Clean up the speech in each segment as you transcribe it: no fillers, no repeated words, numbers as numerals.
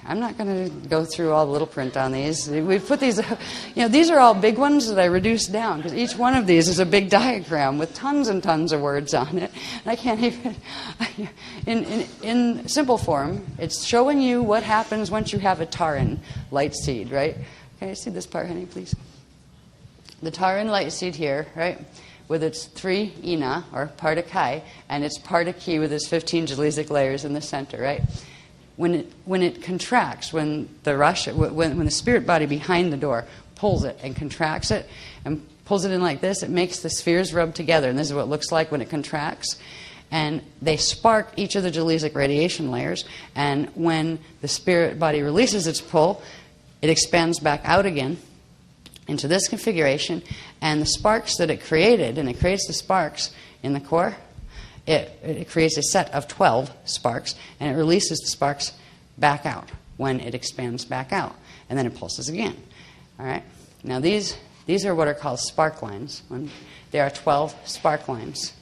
I'm not going to go through all the little print on these. We've put these, these are all big ones that I reduced down because each one of these is a big diagram with tons and tons of words on it. And I can't even, in simple form, it's showing you what happens once you have a taran light seed, right? Can I see this part, honey, please? The taran light seed here, right, with its 3 ina, or partakai, and its partaki with its 15 jalizic layers in the center, right? When it contracts, when the spirit body behind the door pulls it and contracts it and pulls it in like this, it makes the spheres rub together, and this is what it looks like when it contracts. And they spark each of the jalizic radiation layers, and when the spirit body releases its pull, it expands back out again into this configuration, and the sparks that it created, and it creates the sparks in the core, it creates a set of 12 sparks, and it releases the sparks back out when it expands back out, and then it pulses again. All right. Now these are what are called spark lines. There are 12 spark lines.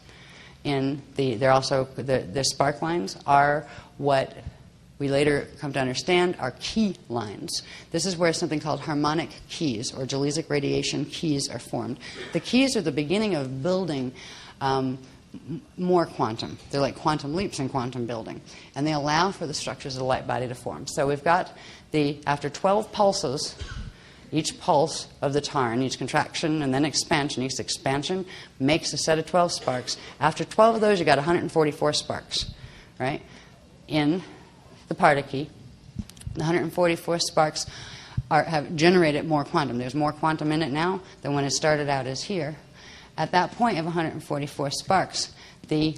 They're also the spark lines are what we later come to understand are key lines. This is where something called harmonic keys or jalizic radiation keys are formed. The keys are the beginning of building more quantum. They're like quantum leaps in quantum building. And they allow for the structures of the light body to form. So we've got after 12 pulses, each pulse of the taran, each contraction and then expansion, each expansion makes a set of 12 sparks. After 12 of those, you got 144 sparks, right? In the partaki, the 144 sparks have generated more quantum. There's more quantum in it now than when it started out as here. At that point of 144 sparks, the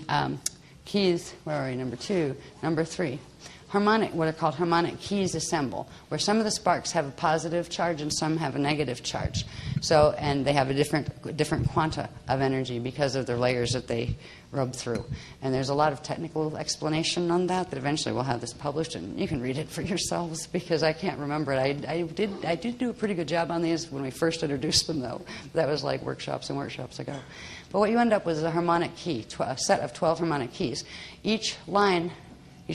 keys, where are we, number 2, number 3, what are called harmonic keys assemble, where some of the sparks have a positive charge and some have a negative charge. So, and they have a different quanta of energy because of the layers that they rub through. And there's a lot of technical explanation on that eventually we'll have this published, and you can read it for yourselves because I can't remember it. I did do a pretty good job on these when we first introduced them, though. That was like workshops and workshops ago. But what you end up with is a harmonic key, a set of 12 harmonic keys. Each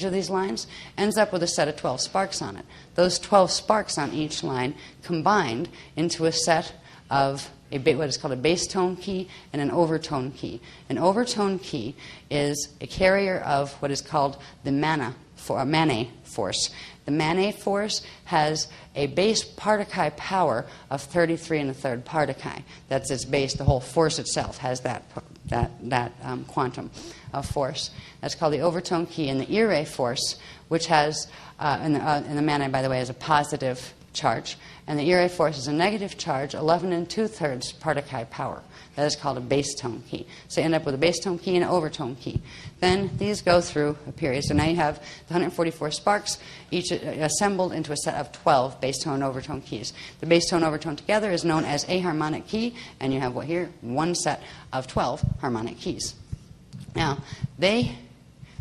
of these lines ends up with a set of 12 sparks on it. Those 12 sparks on each line combined into a set of what is called a base tone key and an overtone key. An overtone key is a carrier of what is called the Manet force. The Manet force has a base partakai power of 33 1/3 partakai. That's its base. The whole force itself has that quantum of force. That's called the overtone key. And the Ire force, which has, and the Manet, by the way, has a positive charge. And the Ire force is a negative charge, 11 2/3 partakai power. That is called a base tone key. So you end up with a base tone key and an overtone key. Then these go through a period. So now you have the 144 sparks, each assembled into a set of 12 base tone and overtone keys. The base tone and overtone together is known as a harmonic key, and you have what here? One set of 12 harmonic keys. Now, they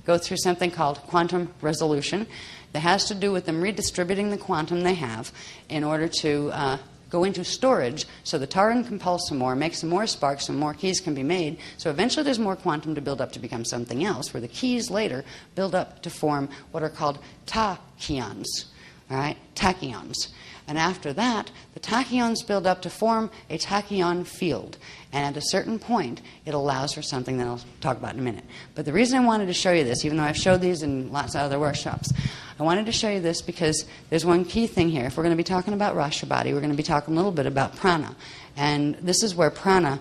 go through something called quantum resolution. That has to do with them redistributing the quantum they have in order to go into storage so the taran can pulse some more, make some more sparks, some more keys can be made. So eventually there's more quantum to build up to become something else, where the keys later build up to form what are called tachyons. All right? Tachyons. And after that, the tachyons build up to form a tachyon field. And at a certain point, it allows for something that I'll talk about in a minute. But the reason I wanted to show you this, even though I've showed these in lots of other workshops, I wanted to show you this because there's one key thing here. If we're going to be talking about Rasha body, we're going to be talking a little bit about prana. And this is where prana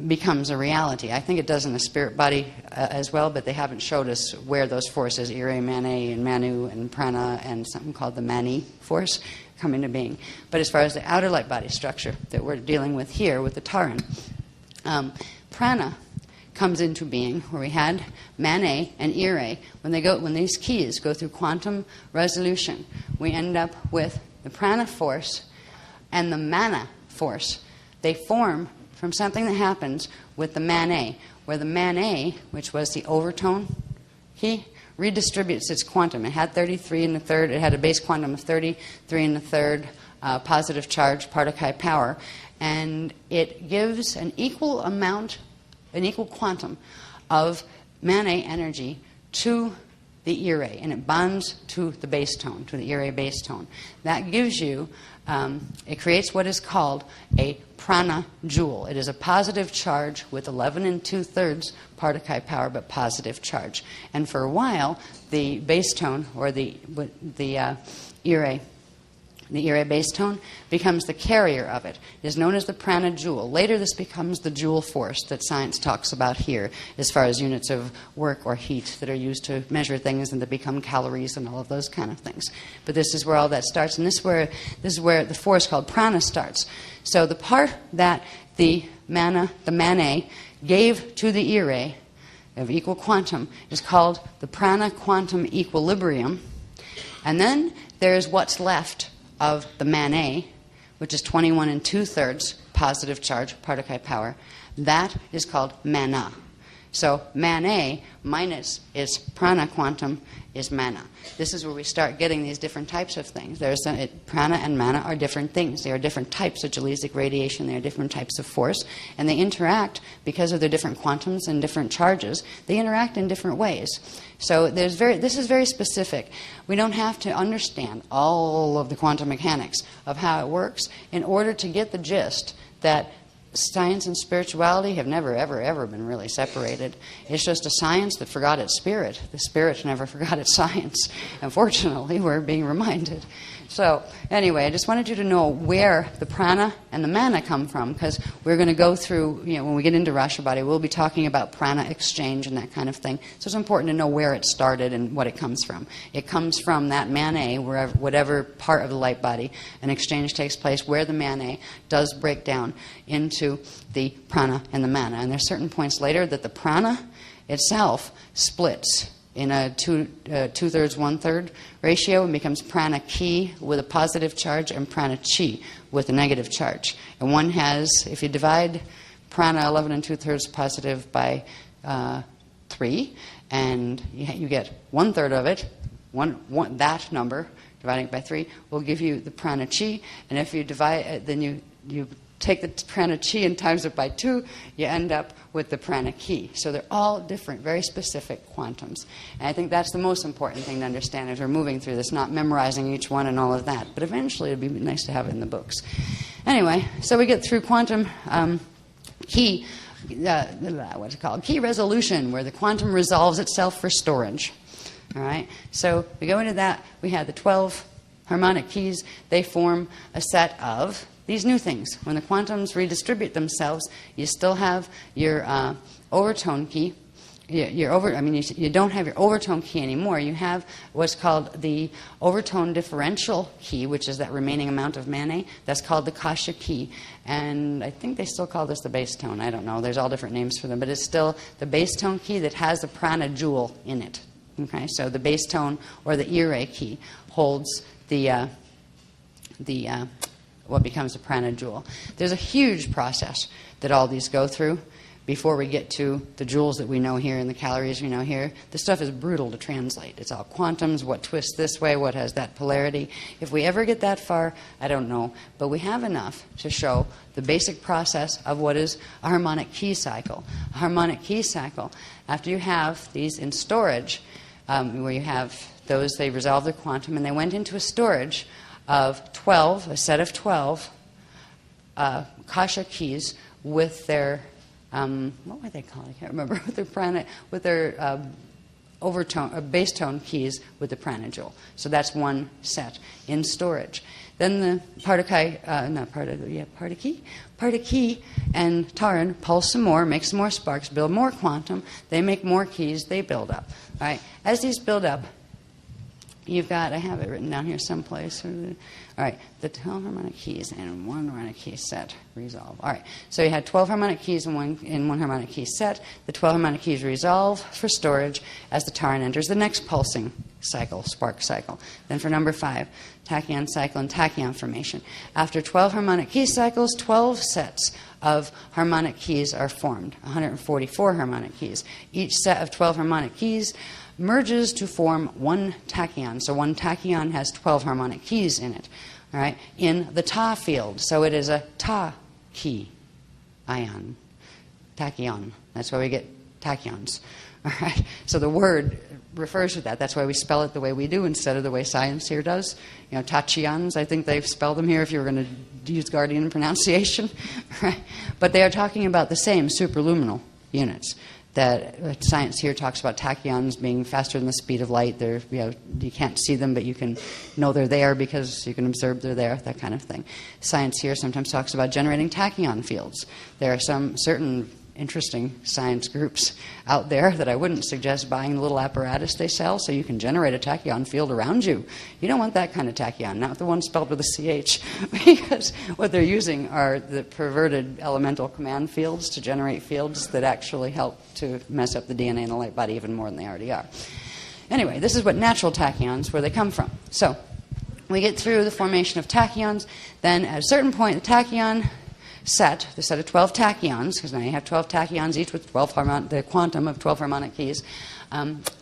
becomes a reality. I think it does in the spirit body as well, but they haven't showed us where those forces, Ire, Manet, and Manu, and prana, and something called the Mani force, come into being. But as far as the outer light body structure that we're dealing with here with the taran, prana comes into being where we had Manet and Ire. When these keys go through quantum resolution, we end up with the prana force and the mana force. They form from something that happens with the Manet, where the Manet, which was the overtone key, redistributes its quantum. It had 33 1/3. It had a base quantum of 33 1/3 positive charge, partakai power, and it gives an equal quantum of Manet energy to the ire, and it bonds to the bass tone, to the ire bass tone. That gives you, it creates what is called a prana jewel. It is a positive charge with 11 2/3 Partakai power, but positive charge. And for a while, the bass tone, or the ire bass tone, becomes the carrier of it. It is known as the prana jewel. Later this becomes the joule force that science talks about here, as far as units of work or heat that are used to measure things and that become calories and all of those kind of things. But this is where all that starts, and this is where the force called prana starts. So the part that the mane gave to the ire of equal quantum is called the prana quantum equilibrium. And then there's what's left of the mane, which is 21 2/3 positive charge, Partakai power. That is called mana. So mane minus its prana quantum is mana. This is where we start getting these different types of things. Prana and mana are different things. They are different types of Gelesic radiation. They are different types of force. And they interact, because of their different quantums and different charges, they interact in different ways. So this is very specific. We don't have to understand all of the quantum mechanics of how it works in order to get the gist that science and spirituality have never, ever, ever been really separated. It's just a science that forgot its spirit. The spirit never forgot its science. Unfortunately, we're being reminded. So anyway, I just wanted you to know where the prana and the mana come from, because we're going to go through, when we get into Rashabadi, we'll be talking about prana exchange and that kind of thing. So it's important to know where it started and what it comes from. It comes from that mane, whatever part of the light body an exchange takes place, where the mane does break down into the prana and the mana. And there's certain points later that the prana itself splits in a 2/3, 1/3 ratio, and becomes prana ki with a positive charge and prana chi with a negative charge. And one has, if you divide prana 11 2/3 positive by 3, and you get 1/3 of it, that number, dividing it by 3, will give you the prana chi. And if you divide, then you take the prana chi and times it by 2, you end up with the prana ki. So they're all different, very specific quantums. And I think that's the most important thing to understand as we're moving through this, not memorizing each one and all of that. But eventually it would be nice to have it in the books. Anyway, so we get through quantum key, what's it called? Key resolution, where the quantum resolves itself for storage. All right? So we go into that. We have the 12 harmonic keys. They form a set of these new things. When the quantums redistribute themselves, you still have your overtone key. You don't have your overtone key anymore. You have what's called the overtone differential key, which is that remaining amount of mane. That's called the kasha key. And I think they still call this the bass tone. I don't know. There's all different names for them. But it's still the bass tone key that has the prana jewel in it. Okay, so the bass tone, or the ire key, holds what becomes a prana jewel. There's a huge process that all these go through before we get to the joules that we know here and the calories we know here. This stuff is brutal to translate. It's all quantums, what twists this way, what has that polarity. If we ever get that far, I don't know. But we have enough to show the basic process of what is a harmonic key cycle. A harmonic key cycle, after you have these in storage, where you have those, they resolve the quantum, and they went into a storage of 12, a set of 12 kasha keys with their, what were they called? I can't remember. With their overtone, bass tone keys with the prana jewel. So that's one set in storage. Then the Partaki and Taran pulse some more, make some more sparks, build more quantum. They make more keys. They build up. All right. As these build up, you've got, I have it written down here someplace. All right, the 12 harmonic keys and one harmonic key set resolve. All right, so you had 12 harmonic keys in one harmonic key set. The 12 harmonic keys resolve for storage as the Taran enters the next pulsing cycle, spark cycle. Then for number 5, tachyon cycle and tachyon formation. After 12 harmonic key cycles, 12 sets of harmonic keys are formed, 144 harmonic keys. Each set of 12 harmonic keys merges to form one tachyon. So one tachyon has 12 harmonic keys in it, all right, in the Ta field. So it is a Ta key ion, tachyon. That's why we get tachyons, All right? So the word refers to that. That's why we spell it the way we do instead of the way science here does. You know, tachyons, I think they've spelled them here if you were going to use Guardian pronunciation. Right? But they are talking about the same superluminal units. That science here talks about tachyons being faster than the speed of light. They're, you can't see them, but you can know they're there because you can observe they're there, that kind of thing. Science here sometimes talks about generating tachyon fields. There are some certain interesting science groups out there that I wouldn't suggest buying the little apparatus they sell so you can generate a tachyon field around you. You don't want that kind of tachyon, not the one spelled with a CH, because what they're using are the perverted elemental command fields to generate fields that actually help to mess up the DNA in the light body even more than they already are. Anyway, this is what natural tachyons, where they come from. So we get through the formation of tachyons, then at a certain point the tachyon set, the set of 12 tachyons, because now you have 12 tachyons, each with the quantum of 12 harmonic keys,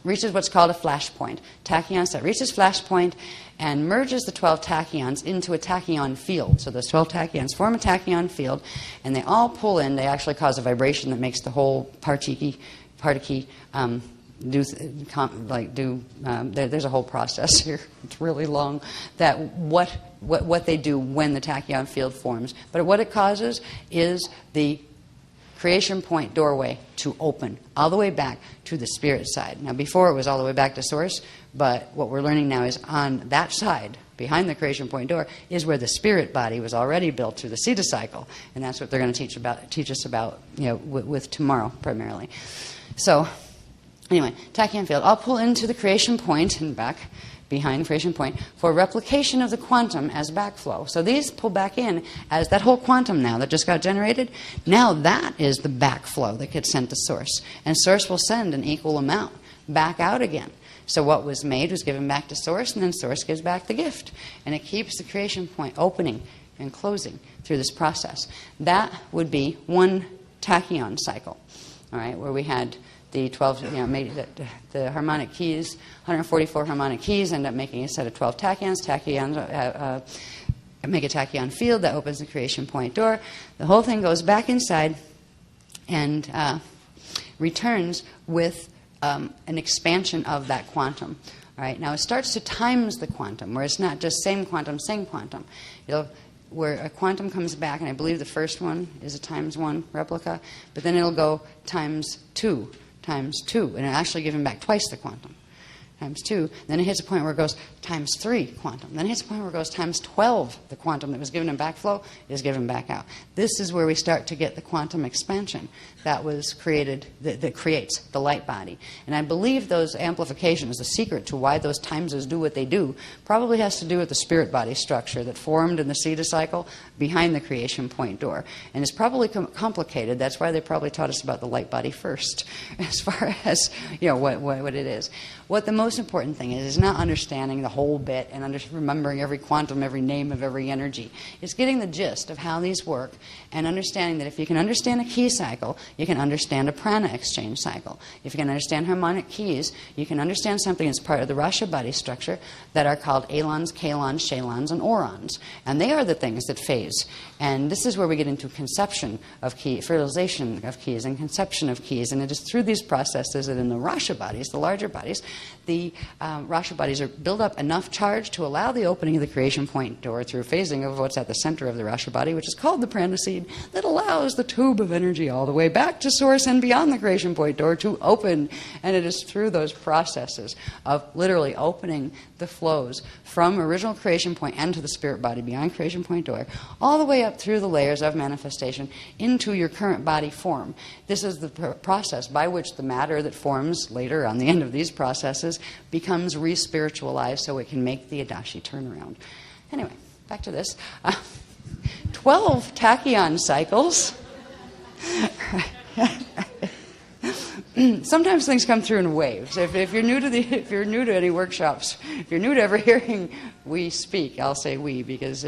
reaches what's called a flash point. Tachyon set reaches flash point and merges the 12 tachyons into a tachyon field. So those 12 tachyons form a tachyon field, and they all pull in. They actually cause a vibration that makes the whole particle there's a whole process here. It's really long. That what they do when the tachyon field forms. But what it causes is the creation point doorway to open all the way back to the spirit side. Now, before it was all the way back to source, but what we're learning now is on that side, behind the creation point door, is where the spirit body was already built through the Sita cycle, and that's what they're going to teach us about, with tomorrow primarily. So, anyway, tachyon field. I'll pull into the creation point and back behind the creation point for replication of the quantum as backflow. So these pull back in as that whole quantum now that just got generated. Now that is the backflow that gets sent to source. And source will send an equal amount back out again. So what was made was given back to source, and then source gives back the gift. And it keeps the creation point opening and closing through this process. That would be one tachyon cycle, all right, where we had the 12, made the harmonic keys, 144 harmonic keys, end up making a set of 12 tachyons. Tachyons make a tachyon field that opens the creation point door. The whole thing goes back inside and returns with an expansion of that quantum. All right, now it starts to times the quantum, where it's not just same quantum, where a quantum comes back, and I believe the first one is a times 1 replica, but then it'll go times 2, and it'll actually give him back twice the quantum. Times 2. Then it hits a point where it goes times 3 quantum. Then it hits a point where it goes times 12. The quantum that was given in backflow is given back out. This is where we start to get the quantum expansion that was created, that creates the light body. And I believe those amplifications, the secret to why those timeses do what they do, probably has to do with the spirit body structure that formed in the Sita cycle behind the creation point door. And it's probably complicated. That's why they probably taught us about the light body first, as far as what it is. What the most important thing is not understanding the whole bit and remembering every quantum, every name of every energy. It's getting the gist of how these work and understanding that if you can understand a key cycle, you can understand a prana exchange cycle. If you can understand harmonic keys, you can understand something that's part of the Rasha body structure that are called alons, kalons, shalons, and orons. And they are the things that phase. And this is where we get into conception of key, fertilization of keys, and conception of keys. And it is through these processes that in the Rasha bodies, the larger bodies, the Rasha bodies are build up enough charge to allow the opening of the creation point door through phasing of what's at the center of the Rasha body, which is called the prana seed, that allows the tube of energy all the way back to source and beyond the creation point door to open. And it is through those processes of literally opening the flows from original creation point and to the spirit body beyond creation point door, all the way up through the layers of manifestation into your current body form. This is the process by which the matter that forms later on the end of these processes becomes re-spiritualized so it can make the Adashi turnaround. Anyway, back to this. 12 tachyon cycles. Sometimes things come through in waves. If you're new to any workshops, if you're new to ever hearing we speak, I'll say we because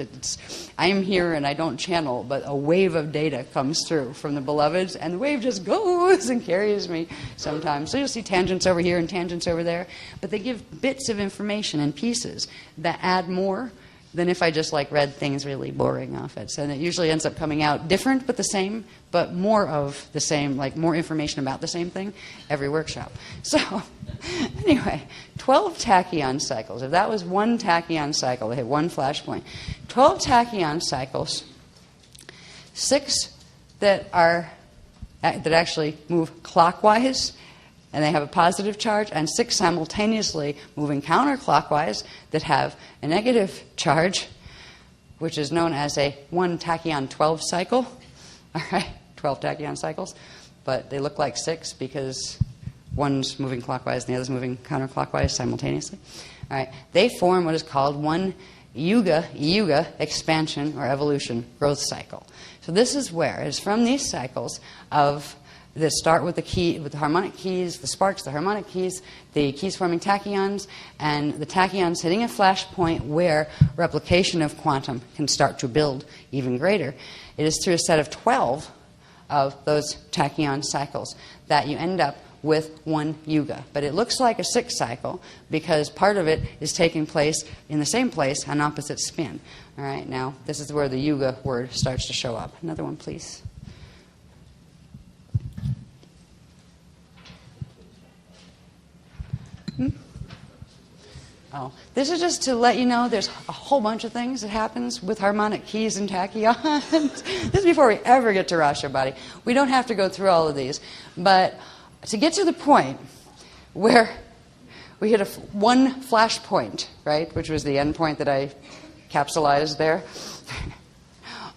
I'm here and I don't channel, but a wave of data comes through from the beloveds, and the wave just goes and carries me sometimes. So you'll see tangents over here and tangents over there, but they give bits of information and pieces that add more than if I just like read things really boring off it. So, and it usually ends up coming out different but the same, but more of the same, like more information about the same thing every workshop. So anyway, 12 tachyon cycles. If that was one tachyon cycle, they hit one flashpoint. 12 tachyon cycles, 6 that actually move clockwise, and they have a positive charge, and 6 simultaneously moving counterclockwise that have a negative charge, which is known as a 1 tachyon 12 cycle. All right, 12 tachyon cycles, but they look like 6 because one's moving clockwise and the other's moving counterclockwise simultaneously. All right, they form what is called one yuga expansion or evolution growth cycle. So this is where it's from these cycles of that start with the harmonic keys, the sparks, the harmonic keys, the keys forming tachyons, and the tachyons hitting a flash point where replication of quantum can start to build even greater. It is through a set of 12 of those tachyon cycles that you end up with one yuga. But it looks like a 6 cycle because part of it is taking place in the same place on opposite spin. All right, now this is where the yuga word starts to show up. Another one, please. Oh, this is just to let you know there's a whole bunch of things that happens with harmonic keys and tachyons. This is before we ever get to Rasha Body. We don't have to go through all of these. But to get to the point where we hit one flash point, right, which was the end point that I capsulized there,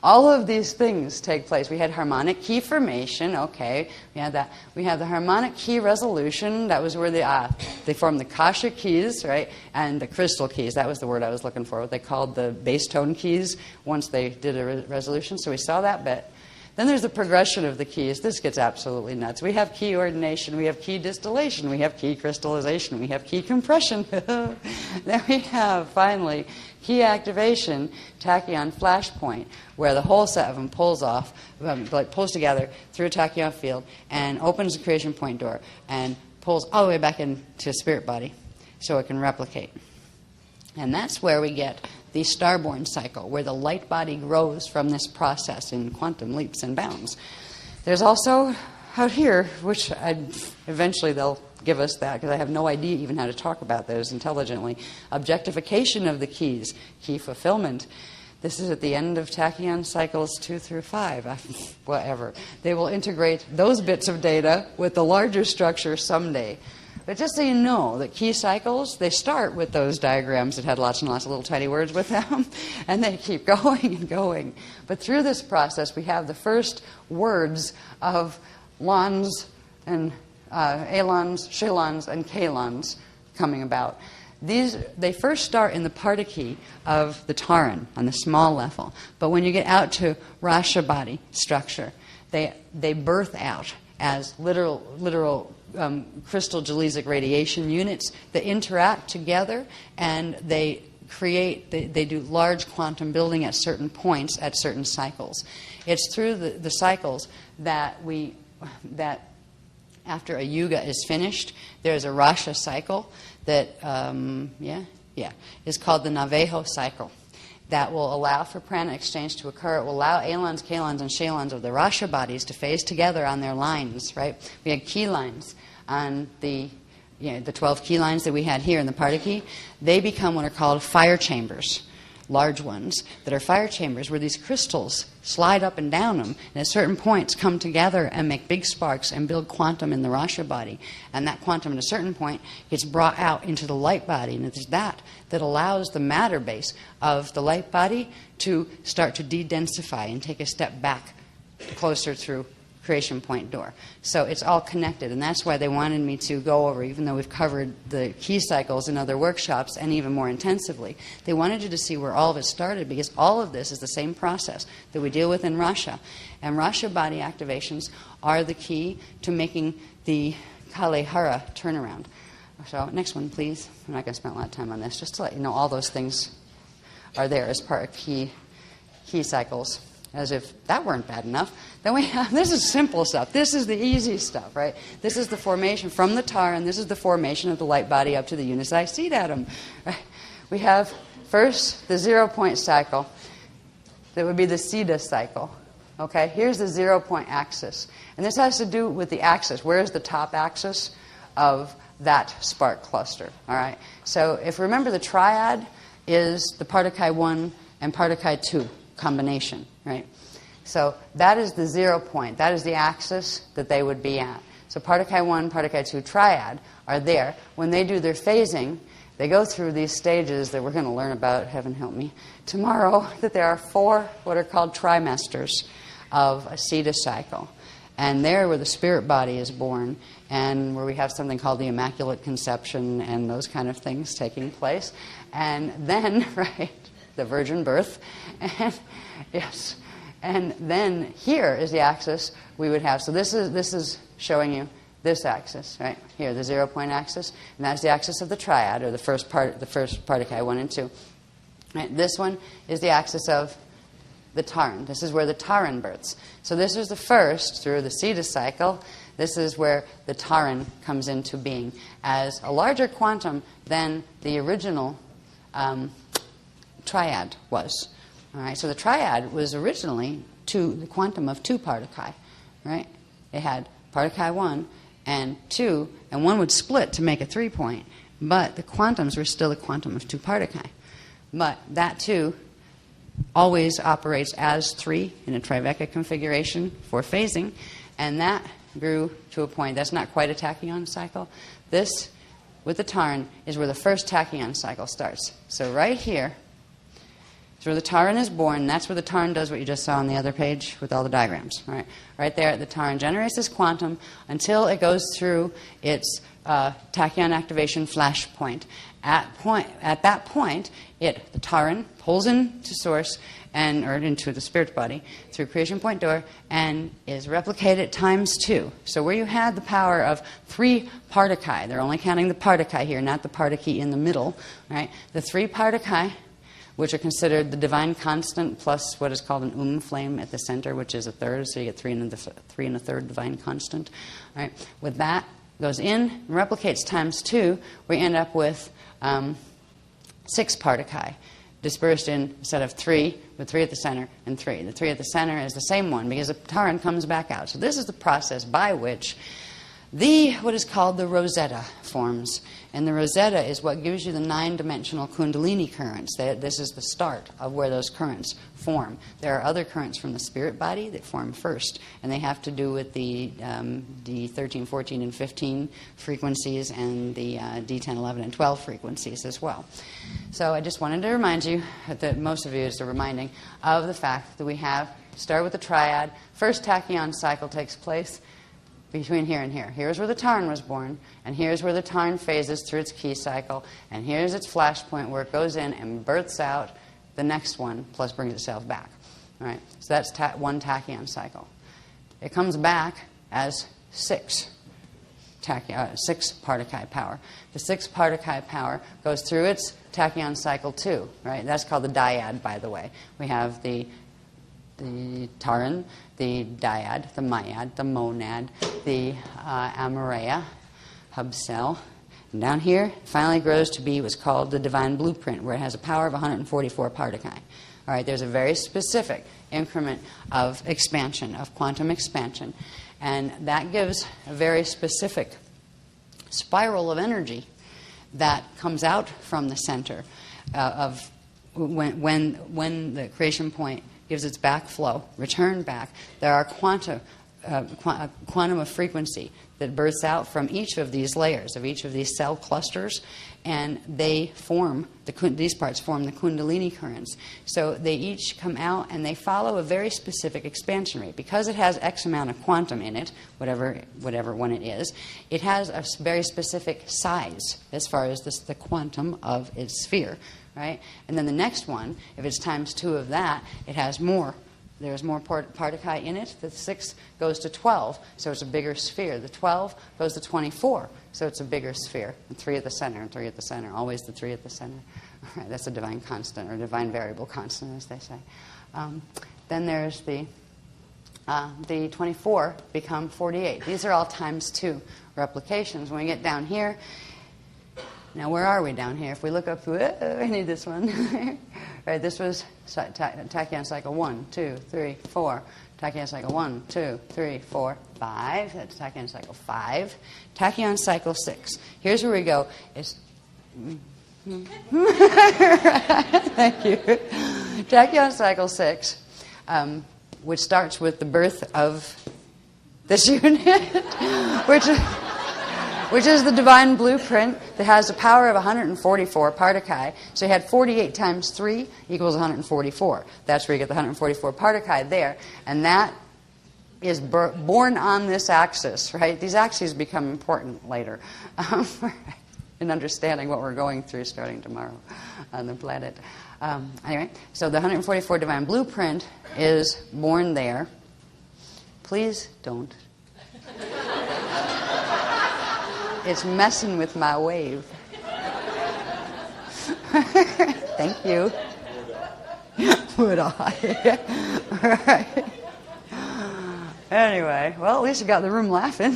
all of these things take place. We had harmonic key formation, okay. We had that. We have the harmonic key resolution. That was where they formed the kasha keys, right, and the crystal keys. That was the word I was looking for. What they called the base tone keys once they did a resolution. So we saw that bit. Then there's the progression of the keys. This gets absolutely nuts. We have key ordination. We have key distillation. We have key crystallization. We have key compression. Then we have, finally, key activation, tachyon flashpoint, where the whole set of them pulls off, pulls together through a tachyon field and opens the creation point door and pulls all the way back into spirit body so it can replicate. And that's where we get the starborn cycle, where the light body grows from this process in quantum leaps and bounds. There's also out here, which eventually they'll give us that, because I have no idea even how to talk about those intelligently, objectification of the keys, key fulfillment. This is at the end of tachyon cycles 2 through 5, whatever. They will integrate those bits of data with the larger structure someday. But just so you know that key cycles, they start with those diagrams that had lots and lots of little tiny words with them, and they keep going and going. But through this process, we have the first words of lons and alons, shalons, and kalons coming about. They first start in the partikey of the taran on the small level, but when you get out to Rasha body structure, they birth out as literal crystal gelesic radiation units that interact together, and they do large quantum building at certain points at certain cycles. It's through the cycles that after a yuga is finished, there's a Rasha cycle that is called the Naveho cycle. That will allow for prana exchange to occur. It will allow alons, kalons, and shalons of the Rasha bodies to phase together on their lines, right? We had key lines on the 12 key lines that we had here in the partikey. They become what are called fire chambers, large ones that are fire chambers where these crystals slide up and down them and at certain points come together and make big sparks and build quantum in the Rasha body. And that quantum at a certain point gets brought out into the light body, and it's that allows the matter base of the light body to start to de-densify and take a step back closer through creation point door. So it's all connected, and that's why they wanted me to go over, even though we've covered the key cycles in other workshops and even more intensively, they wanted you to see where all of it started, because all of this is the same process that we deal with in Rasha. And Rasha body activations are the key to making the kale-hara turnaround. So next one, please. I'm not going to spend a lot of time on this, just to let you know all those things are there as part of key cycles. As if that weren't bad enough. Then we have, this is simple stuff. This is the easy stuff, right? This is the formation from the tar, and this is the formation of the light body up to the unisized seed atom. Right? We have first, the 0-point cycle. That would be the Siddha cycle. Okay, here's the 0-point axis. And this has to do with the axis. Where is the top axis of that spark cluster? All right. So if remember, the triad is the Partakai 1 and Partakai 2 combination, right? So that is the 0 point. That is the axis that they would be at. So Partakai 1, Partakai 2 triad are there. When they do their phasing, they go through these stages that we're going to learn about, heaven help me, tomorrow, that there are 4 what are called trimesters of a Siddha cycle. And there where the spirit body is born, and where we have something called the Immaculate Conception and those kind of things taking place. And then, right, the virgin birth. And, yes. And then here is the axis we would have. So this is showing you this axis, right? Here, the 0-point axis. And that's the axis of the triad, or the first Partakai 1 and 2. Right? This one is the axis of the Taran. This is where the Taran births. So this is the first, through the Siddha cycle, this is where the Taran comes into being as a larger quantum than the original triad was. All right, so the triad was originally the quantum of 2 Partakai, right? It had Partakai 1 and 2, and one would split to make a 3-point, but the quantums were still the quantum of 2 Partakai. But that 2 always operates as 3 in a Triveka configuration for phasing, and that grew to a point. That's not quite a tachyon cycle. This, with the Taran, is where the first tachyon cycle starts. So right here is where the Taran is born. That's where the Taran does what you just saw on the other page with all the diagrams. Right there, the Taran generates this quantum until it goes through its tachyon activation flash point. At that point, the Taran pulls into source or into the spirit body through creation point door and is replicated times 2. So where you had the power of 3 Partakai, they're only counting the Partakai here, not the Partaki in the middle, right? The 3 Partakai, which are considered the divine constant plus what is called an flame at the center, which is a third, so you get 3 and a third divine constant. All right? With that, goes in, and replicates times 2, we end up with 6 Partakai, dispersed in a set of 3, with 3 at the center and 3. The 3 at the center is the same one because the Taran comes back out. So this is the process by which what is called the Rosetta forms. And the Rosetta is what gives you the 9-dimensional Kundalini currents. This is the start of where those currents form. There are other currents from the spirit body that form first, and they have to do with the D13, 14, and 15 frequencies and the D10, 11, and 12 frequencies as well. So I just wanted to remind you, that most of you is a reminding, of the fact that we start with the triad. First tachyon cycle takes place between here and here. Here's where the Taran was born, and here's where the Taran phases through its key cycle, and here's its flash point where it goes in and births out the next one, plus brings itself back. All right, so that's one tachyon cycle. It comes back as 6 Partakai power. The 6 Partakai power goes through its tachyon cycle too, right? That's called the dyad, by the way. We have the Taran, the dyad, the myad, the monad, the amareya, hub cell. And down here, finally grows to be what's called the divine blueprint, where it has a power of 144 Partakai. All right, there's a very specific increment of expansion, of quantum expansion. And that gives a very specific spiral of energy that comes out from the center of when the creation point gives its backflow, return back. There are quantum of frequency that bursts out from each of these layers, of each of these cell clusters, and they form, these parts form the Kundalini currents. So they each come out and they follow a very specific expansion rate. Because it has X amount of quantum in it, whatever one it is, it has a very specific size as far as the quantum of its sphere. Right? And then the next one, if it's times 2 of that, it has more. There's more Partakai in it. The 6 goes to 12, so it's a bigger sphere. The 12 goes to 24, so it's a bigger sphere. And 3 at the center, and 3 at the center. Always the 3 at the center. All right, that's a divine constant, or divine variable constant, as they say. Then there's the 24 become 48. These are all times 2 replications. When we get down here, Now, where are we down here? If we look up, I need this one. Right, this was tachyon cycle 1, 2, 3, 4. Tachyon cycle 1, 2, 3, 4, 5. That's tachyon cycle 5. Tachyon cycle 6. Here's where we go. It's thank you. Tachyon cycle 6, which starts with the birth of this unit, which is the divine blueprint that has a power of 144 partakai. So you had 48 times 3 equals 144. That's where you get the 144 partakai there. And that is born on this axis, right? These axes become important later in understanding what we're going through starting tomorrow on the planet. Anyway, so the 144 divine blueprint is born there. Please don't. It's messing with my wave. Thank you. Would I? All right. Anyway, well, at least you got the room laughing.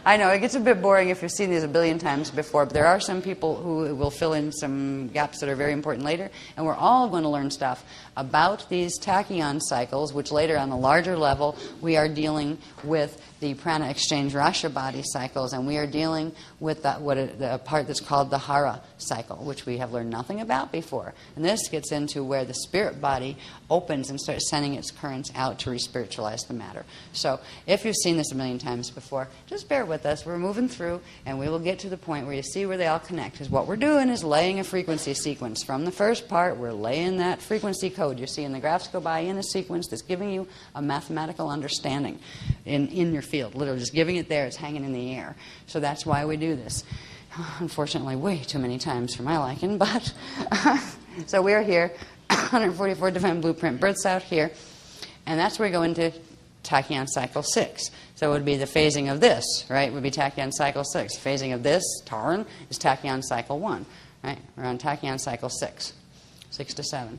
I know, it gets a bit boring if you've seen these a billion times before, but there are some people who will fill in some gaps that are very important later, and we're all going to learn stuff about these tachyon cycles, which later on the larger level we are dealing with the prana exchange rasha body cycles, and we are dealing with the part that's called the hara cycle, which we have learned nothing about before. And this gets into where the spirit body opens and starts sending its currents out to respiritualize the matter. So if you've seen this a million times before, just bear with us. We're moving through, and we will get to the point where you see where they all connect. Because what we're doing is laying a frequency sequence. From the first part, we're laying that frequency code. You see in the graphs go by in a sequence that's giving you a mathematical understanding in your field. Literally just giving it there. It's hanging in the air. So that's why we do this. Unfortunately, way too many times for my liking, but so we're here, 144 divine blueprint, births out here, and that's where we go into tachyon cycle 6. So it would be the phasing of this, right? It would be tachyon cycle 6. Phasing of this, Taran, is tachyon cycle 1, right? We're on tachyon cycle 6, 6 to 7.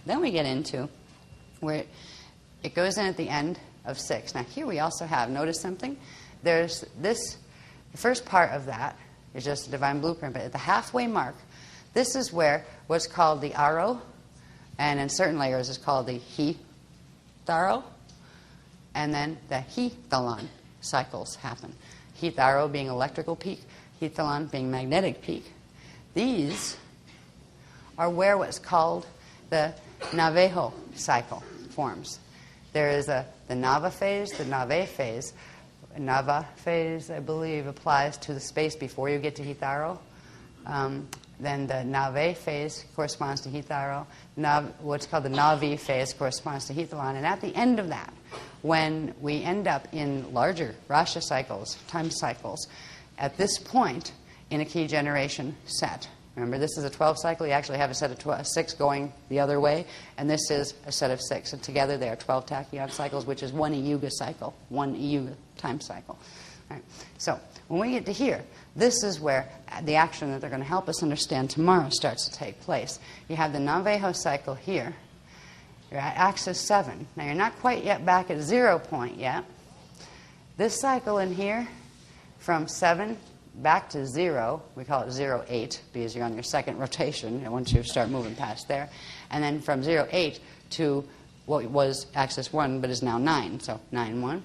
Then we get into where it goes in at the end of 6. Now here we also have, notice something? There's this, the first part of that is just a divine blueprint, but at the halfway mark, this is where what's called the aro, and in certain layers is called the he-tharo, and then the he-thalon cycles happen. He-tharo being electrical peak, he-thalon being magnetic peak. These are where what's called the Navajo cycle forms. There is the Nava phase, the Nave phase. Nava phase, I believe, applies to the space before you get to Hitharo. Then the Nave phase corresponds to Hitharo. What's called the Navi phase corresponds to Hithalon. And at the end of that, when we end up in larger Rasha cycles, time cycles, at this point in a key generation set, remember, this is a 12 cycle. You actually have a set of 6 going the other way, and this is a set of 6. And together they are 12 tachyon cycles, which is one Yuga cycle, one Yuga time cycle. All right. So when we get to here, this is where the action that they're going to help us understand tomorrow starts to take place. You have the Navajo cycle here. You're at axis 7. Now you're not quite yet back at 0 point yet. This cycle in here, from 7 back to 0, we call it 0-8 because you're on your second rotation and once you start moving past there. And then from 0-8 to what was axis 1 but is now 9, so 9-1.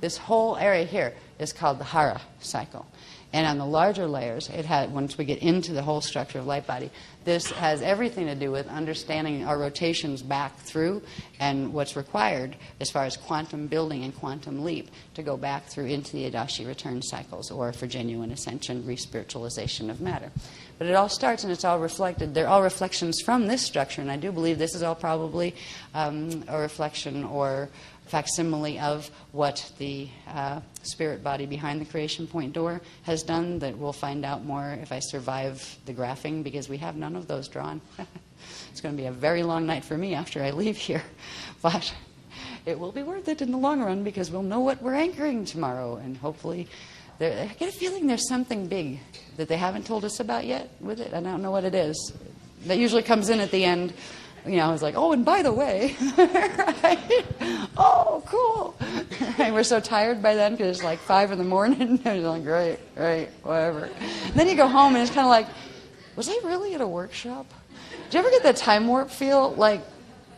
This whole area here is called the Hara cycle. And on the larger layers, it had, once we get into the whole structure of light body, this has everything to do with understanding our rotations back through and what's required as far as quantum building and quantum leap to go back through into the Adashi return cycles, or for genuine ascension, re-spiritualization of matter. But it all starts and it's all reflected. They're all reflections from this structure, and I do believe this is all probably a reflection or facsimile of what the spirit body behind the creation point door has done, that we'll find out more if I survive the graphing, because we have none of those drawn. It's going to be a very long night for me after I leave here, but it will be worth it in the long run because we'll know what we're anchoring tomorrow, and hopefully I get a feeling there's something big that they haven't told us about yet with it. I don't know what it is. That usually comes in at the end I was like, oh, and by the way, right? Oh, cool. And we're so tired by then because it's like 5 in the morning. I was like, great, whatever. And then you go home and it's kind of like, was I really at a workshop? Did you ever get that time warp feel? Like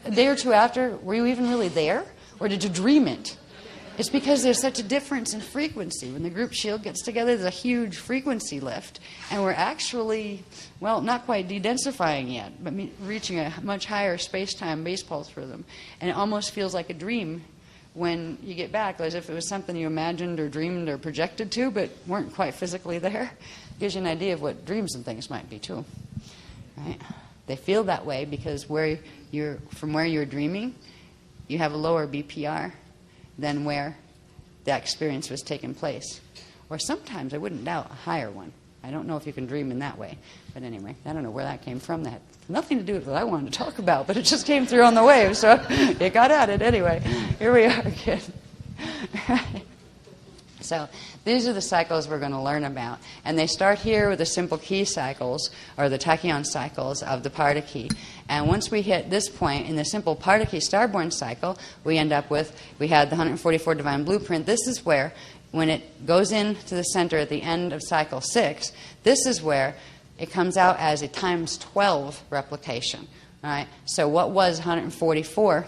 a day or two after, were you even really there? Or did you dream it? It's because there's such a difference in frequency. When the group shield gets together, there's a huge frequency lift. And we're actually, well, not quite de-densifying yet, but reaching a much higher space-time base pulse rhythm. And it almost feels like a dream when you get back, as if it was something you imagined or dreamed or projected to, but weren't quite physically there. Gives you an idea of what dreams and things might be, too. Right? They feel that way because from where you're dreaming, you have a lower BPR than where that experience was taking place. Or sometimes, I wouldn't doubt, a higher one. I don't know if you can dream in that way. But anyway, I don't know where that came from. That had nothing to do with what I wanted to talk about, but it just came through on the wave, so it got at it anyway. Here we are again. So these are the cycles we're going to learn about. And they start here with the simple key cycles, or the tachyon cycles of the Pardaki. And once we hit this point in the simple Pardaki starborn cycle, we end up with, we had the 144 divine blueprint. This is where, when it goes into the center at the end of cycle 6, this is where it comes out as a times 12 replication. All right? So what was 144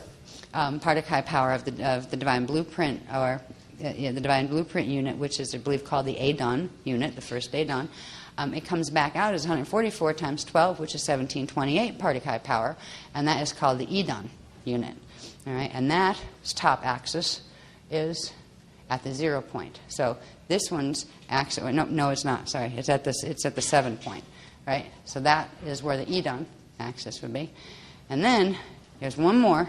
Pardaki power of the divine blueprint, or the divine blueprint unit, which is, I believe, called the Adon unit, the first Adon, it comes back out as 144 times 12, which is 1728 Pardaki power, and that is called the Edon unit. All right, and that top axis is at the 0 point. So this one's axis, no, it's not. Sorry, it's at the 7 point. Right. So that is where the Edon axis would be, and then there's one more.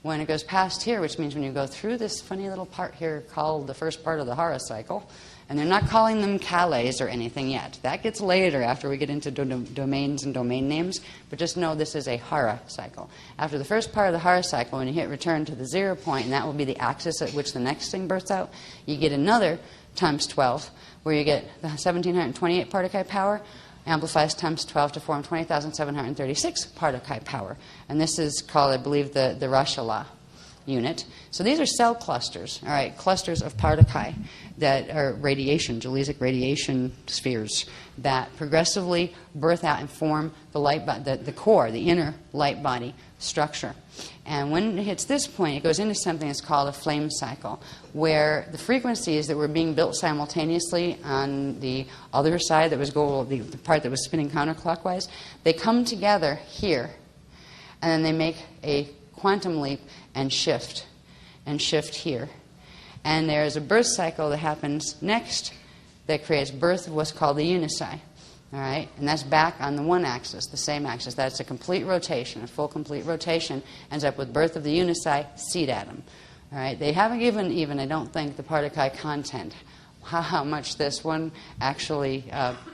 When it goes past here, which means when you go through this funny little part here called the first part of the Hara cycle, and they're not calling them kales or anything yet. That gets later after we get into domains and domain names, but just know this is a Hara cycle. After the first part of the Hara cycle, when you hit return to the 0 point, and that will be the axis at which the next thing births out, you get another times 12, where you get the 1728 Pardaki power, amplifies times 12 to form 20,736 Pardaki power. And this is called, I believe, the Rashala unit. So these are cell clusters, all right, clusters of Pardaki that are radiation, Jaleesic radiation spheres that progressively birth out and form the light, the core, the inner light body structure. And when it hits this point, it goes into something that's called a flame cycle, where the frequencies that were being built simultaneously on the other side, that was the part that was spinning counterclockwise, they come together here, and then they make a quantum leap and shift here. And there's a birth cycle that happens next that creates birth of what's called the unici. All right, and that's back on the one axis, the same axis. That's a complete rotation, a full complete rotation, ends up with birth of the unici seed atom. All right, they haven't given even, I don't think, the Pardaki content, how much this one actually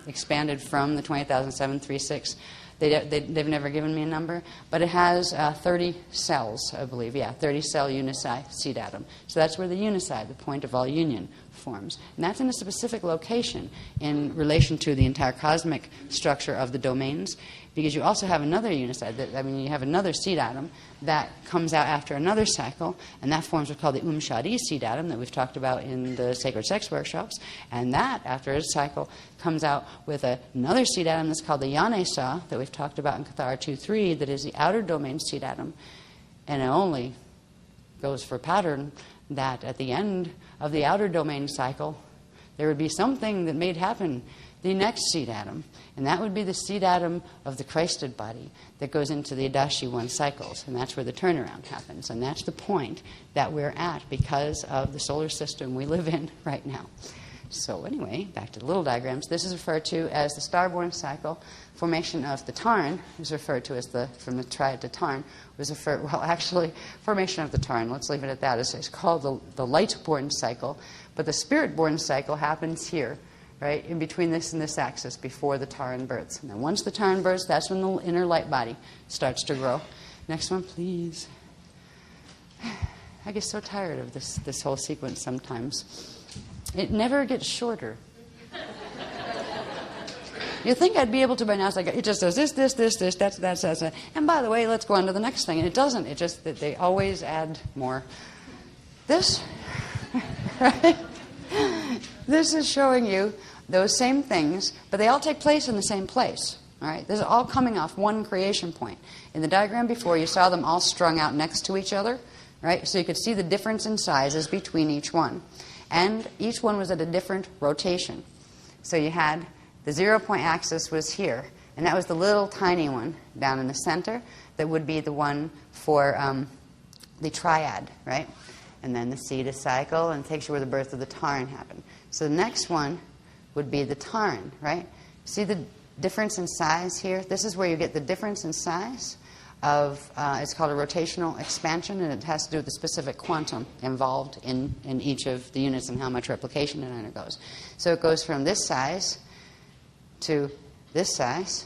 expanded from the 20,736. They've never given me a number, but it has 30 cells, I believe. Yeah, 30 cell unici seed atom. So that's where the unici, the point of all union, forms. And that's in a specific location in relation to the entire cosmic structure of the domains, because you also have another unici, you have another seed atom that comes out after another cycle, and that forms what's called the Shadi seed atom that we've talked about in the Sacred Sex workshops. And that, after its cycle, comes out with another seed atom that's called the Yanesa that we've talked about in Kathara 2.3, that is the outer domain seed atom. And it only goes for pattern that at the end of the outer domain cycle, there would be something that made happen the next seed atom, and that would be the seed atom of the Krysted body that goes into the Adashi 1 cycles, and that's where the turnaround happens, and that's the point that we're at because of the solar system we live in right now. So anyway, back to the little diagrams. This is referred to as the starborn cycle. Formation of the Tarn is referred to as from the triad to Tarn, formation of the Tarn, let's leave it at that. It's called the light-born cycle, but the spirit-born cycle happens here, right, in between this and this axis before the Tarn births. And then once the Tarn births, that's when the inner light body starts to grow. Next one, please. I get so tired of this whole sequence sometimes. It never gets shorter. You think I'd be able to by now. It's like, it just does this, that's. And by the way, let's go on to the next thing. And it doesn't. It just, that they always add more. This, right? This is showing you those same things, but they all take place in the same place. All right? This is all coming off one creation point. In the diagram before, you saw them all strung out next to each other, right? So you could see the difference in sizes between each one. And each one was at a different rotation. So you had the 0-point axis was here, and that was the little tiny one down in the center that would be the one for the triad, right? And then the Cetus cycle, and it takes you where the birth of the Taran happened. So the next one would be the Taran, right? See the difference in size here? This is where you get the difference in size of, it's called a rotational expansion, and it has to do with the specific quantum involved in each of the units and how much replication it undergoes. So it goes from this size to this size,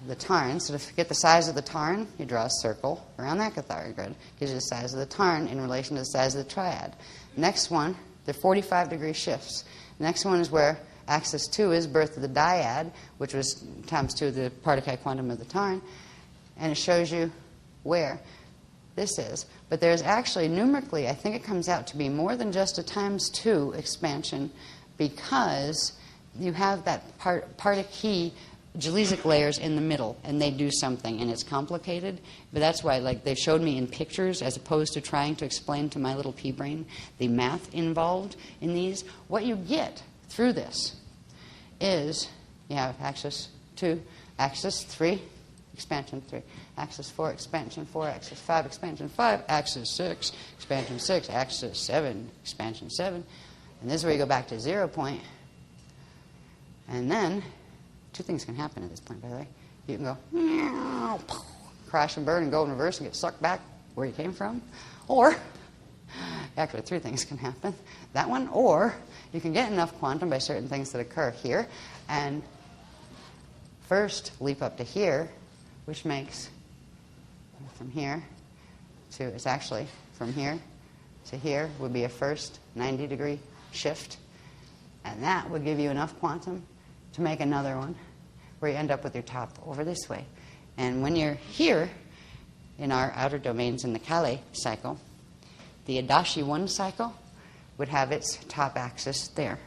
the Taran. So to get the size of the Taran, you draw a circle around that Cathara grid. Gives you the size of the Taran in relation to the size of the triad. Next one, they're 45-degree shifts. The next one is where axis 2 is birth of the dyad, which was times 2 of the Partakai quantum of the Taran. And it shows you where this is. But there's actually, numerically, I think it comes out to be more than just a times 2 expansion, because you have that Partakai Jaleesic layers in the middle, and they do something, and it's complicated. But that's why, like, they showed me in pictures as opposed to trying to explain to my little pea brain the math involved in these. What you get through this is you have axis 2, axis 3, expansion 3, axis 4, expansion 4, axis 5, expansion 5, axis 6, expansion 6, axis 7, expansion 7. And this is where you go back to 0 point. And then two things can happen at this point, by the way. You can go, crash and burn and go in reverse and get sucked back where you came from. Or, actually 3 things can happen. That one, or you can get enough quantum by certain things that occur here, and first leap up to here, which makes from here to, it's actually from here to here would be a first 90-degree shift. And that would give you enough quantum to make another one where you end up with your top over this way. And when you're here in our outer domains in the Kale cycle, the Adashi 1 cycle would have its top axis there.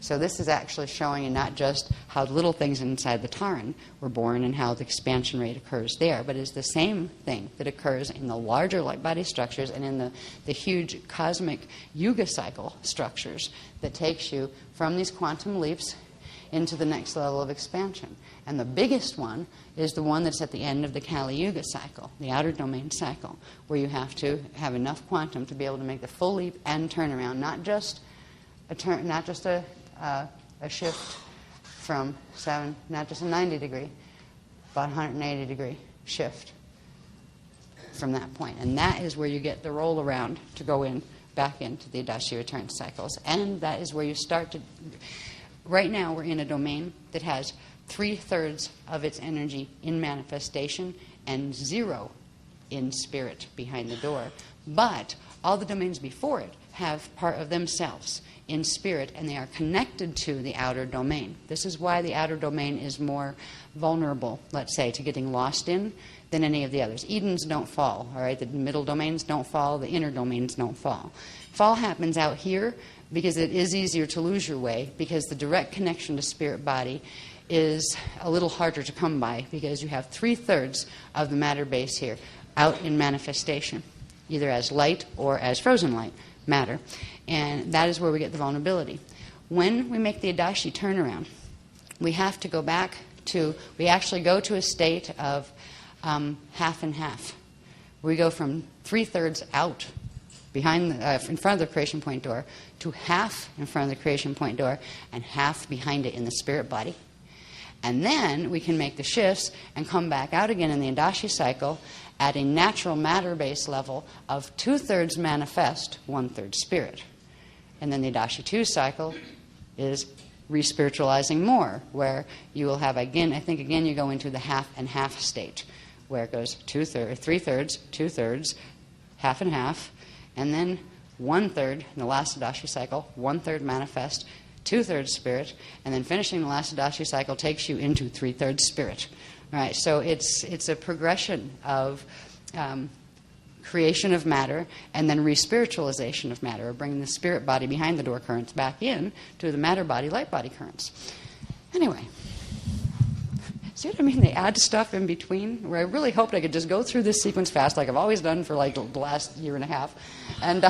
So this is actually showing you not just how little things inside the Taran were born and how the expansion rate occurs there, but it's the same thing that occurs in the larger light body structures and in the huge cosmic Yuga cycle structures that takes you from these quantum leaps into the next level of expansion. And the biggest one is the one that's at the end of the Kali Yuga cycle, the outer domain cycle, where you have to have enough quantum to be able to make the full leap and turnaround, not just a shift from 7, not just a 90-degree, but 180-degree shift from that point. And that is where you get the roll around to go in back into the Adashi return cycles. And that is where you start to... Right now, we're in a domain that has 3/3 of its energy in manifestation and 0 in spirit behind the door. But all the domains before it have part of themselves in spirit, and they are connected to the outer domain. This is why the outer domain is more vulnerable, let's say, to getting lost in than any of the others. Edens don't fall, all right? The middle domains don't fall. The inner domains don't fall. Fall happens out here because it is easier to lose your way, because the direct connection to spirit body is a little harder to come by, because you have 3/3 of the matter base here out in manifestation, either as light or as frozen light matter. And that is where we get the vulnerability. When we make the Adashi turnaround, we have to go back to, we actually go to a state of half and half. We go from 3/3 out behind in front of the creation point door to half in front of the creation point door and half behind it in the spirit body. And then we can make the shifts and come back out again in the Adashi cycle at a natural matter-based level of 2/3 manifest, 1/3 spirit. And then the Adashi 2 cycle is re-spiritualizing more, where you will have, again, I think again you go into the half and half state, where it goes 3/3, 2/3, half and half, and then 1/3 in the last Adashi cycle, 1/3 manifest, 2/3 spirit, and then finishing the last Adashi cycle takes you into 3/3 spirit. All right, so it's a progression of creation of matter and then re-spiritualization of matter, or bringing the spirit body behind the door currents back in to the matter body, light body currents. Anyway, see what I mean? They add stuff in between, where I really hoped I could just go through this sequence fast, like I've always done for like the last year and a half. And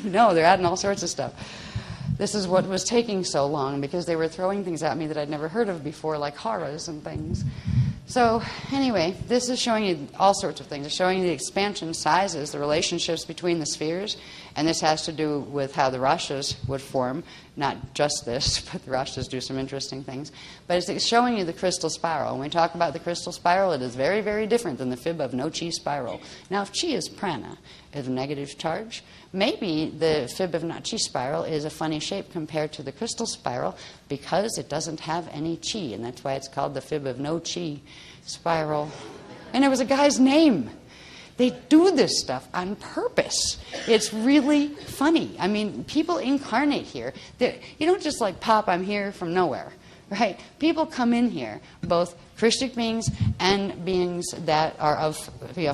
no, they're adding all sorts of stuff. This is what was taking so long, because they were throwing things at me that I'd never heard of before, like haras and things. So anyway, this is showing you all sorts of things. It's showing you the expansion sizes, the relationships between the spheres, and this has to do with how the rashas would form. Not just this, but the rashas do some interesting things. But it's showing you the crystal spiral. When we talk about the crystal spiral, it is very, very different than the fib of no chi spiral. Now, if chi is prana, is a negative charge, maybe the fib of not chi spiral is a funny shape compared to the crystal spiral because it doesn't have any chi, and that's why it's called the fib of no chi spiral. And it was a guy's name. They do this stuff on purpose. It's really funny. I mean, people incarnate here. You don't just like pop, I'm here from nowhere, right? People come in here, both Krishnic beings and beings that are of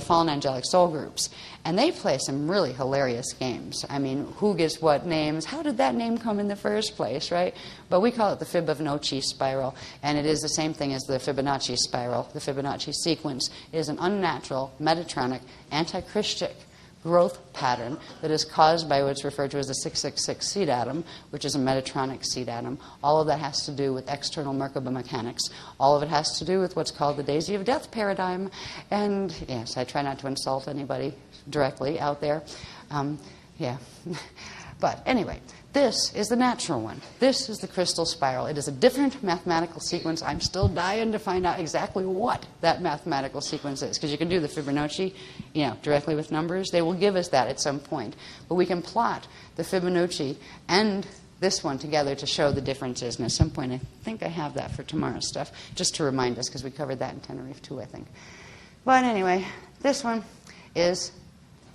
fallen angelic soul groups. And they play some really hilarious games. I mean, who gets what names? How did that name come in the first place, right? But we call it the fib of no chi spiral. And it is the same thing as the Fibonacci spiral. The Fibonacci sequence is an unnatural, metatronic, anti-Christic growth pattern that is caused by what's referred to as the 666 seed atom, which is a metatronic seed atom. All of that has to do with external Merkaba mechanics. All of it has to do with what's called the Daisy of Death paradigm. And yes, I try not to insult anybody directly out there. Yeah. But anyway, this is the natural one. This is the crystal spiral. It is a different mathematical sequence. I'm still dying to find out exactly what that mathematical sequence is, because you can do the Fibonacci, directly with numbers. They will give us that at some point. But we can plot the Fibonacci and this one together to show the differences. And at some point, I think I have that for tomorrow's stuff, just to remind us, because we covered that in Tenerife too, I think. But anyway, this one is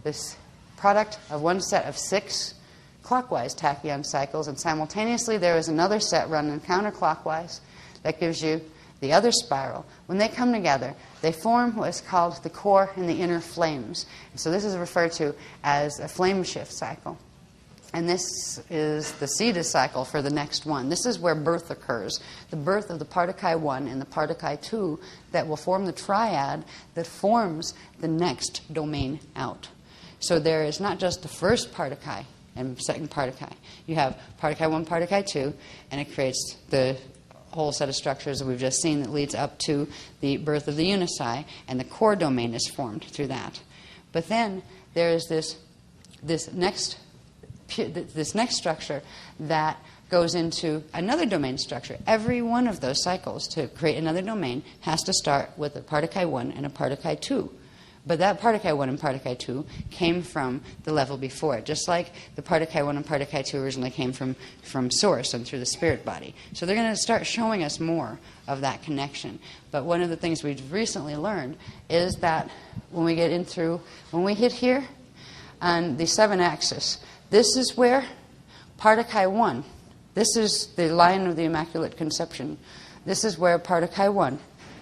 this product of one set of 6 clockwise tachyon cycles, and simultaneously there is another set running counterclockwise that gives you the other spiral. When they come together, they form what is called the core and the inner flames. And so this is referred to as a flame shift cycle. And this is the Siddha cycle for the next one. This is where birth occurs, the birth of the Partakai 1 and the Partakai 2 that will form the triad that forms the next domain out. So there is not just the first Partakai and second Partakai. You have Partakai 1, Partakai 2, and it creates the whole set of structures that we've just seen that leads up to the birth of the Unisai, and the core domain is formed through that. But then there is this next structure that goes into another domain structure. Every one of those cycles to create another domain has to start with a Partakai 1 and a Partakai 2. But that Partakai 1 and Partakai 2 came from the level before it, just like the Partakai 1 and Partakai 2 originally came from Source and through the spirit body. So they're going to start showing us more of that connection. But one of the things we've recently learned is that when we hit here on the 7-axis, this is where Partakai 1, this is the line of the Immaculate Conception, this is where Partakai 1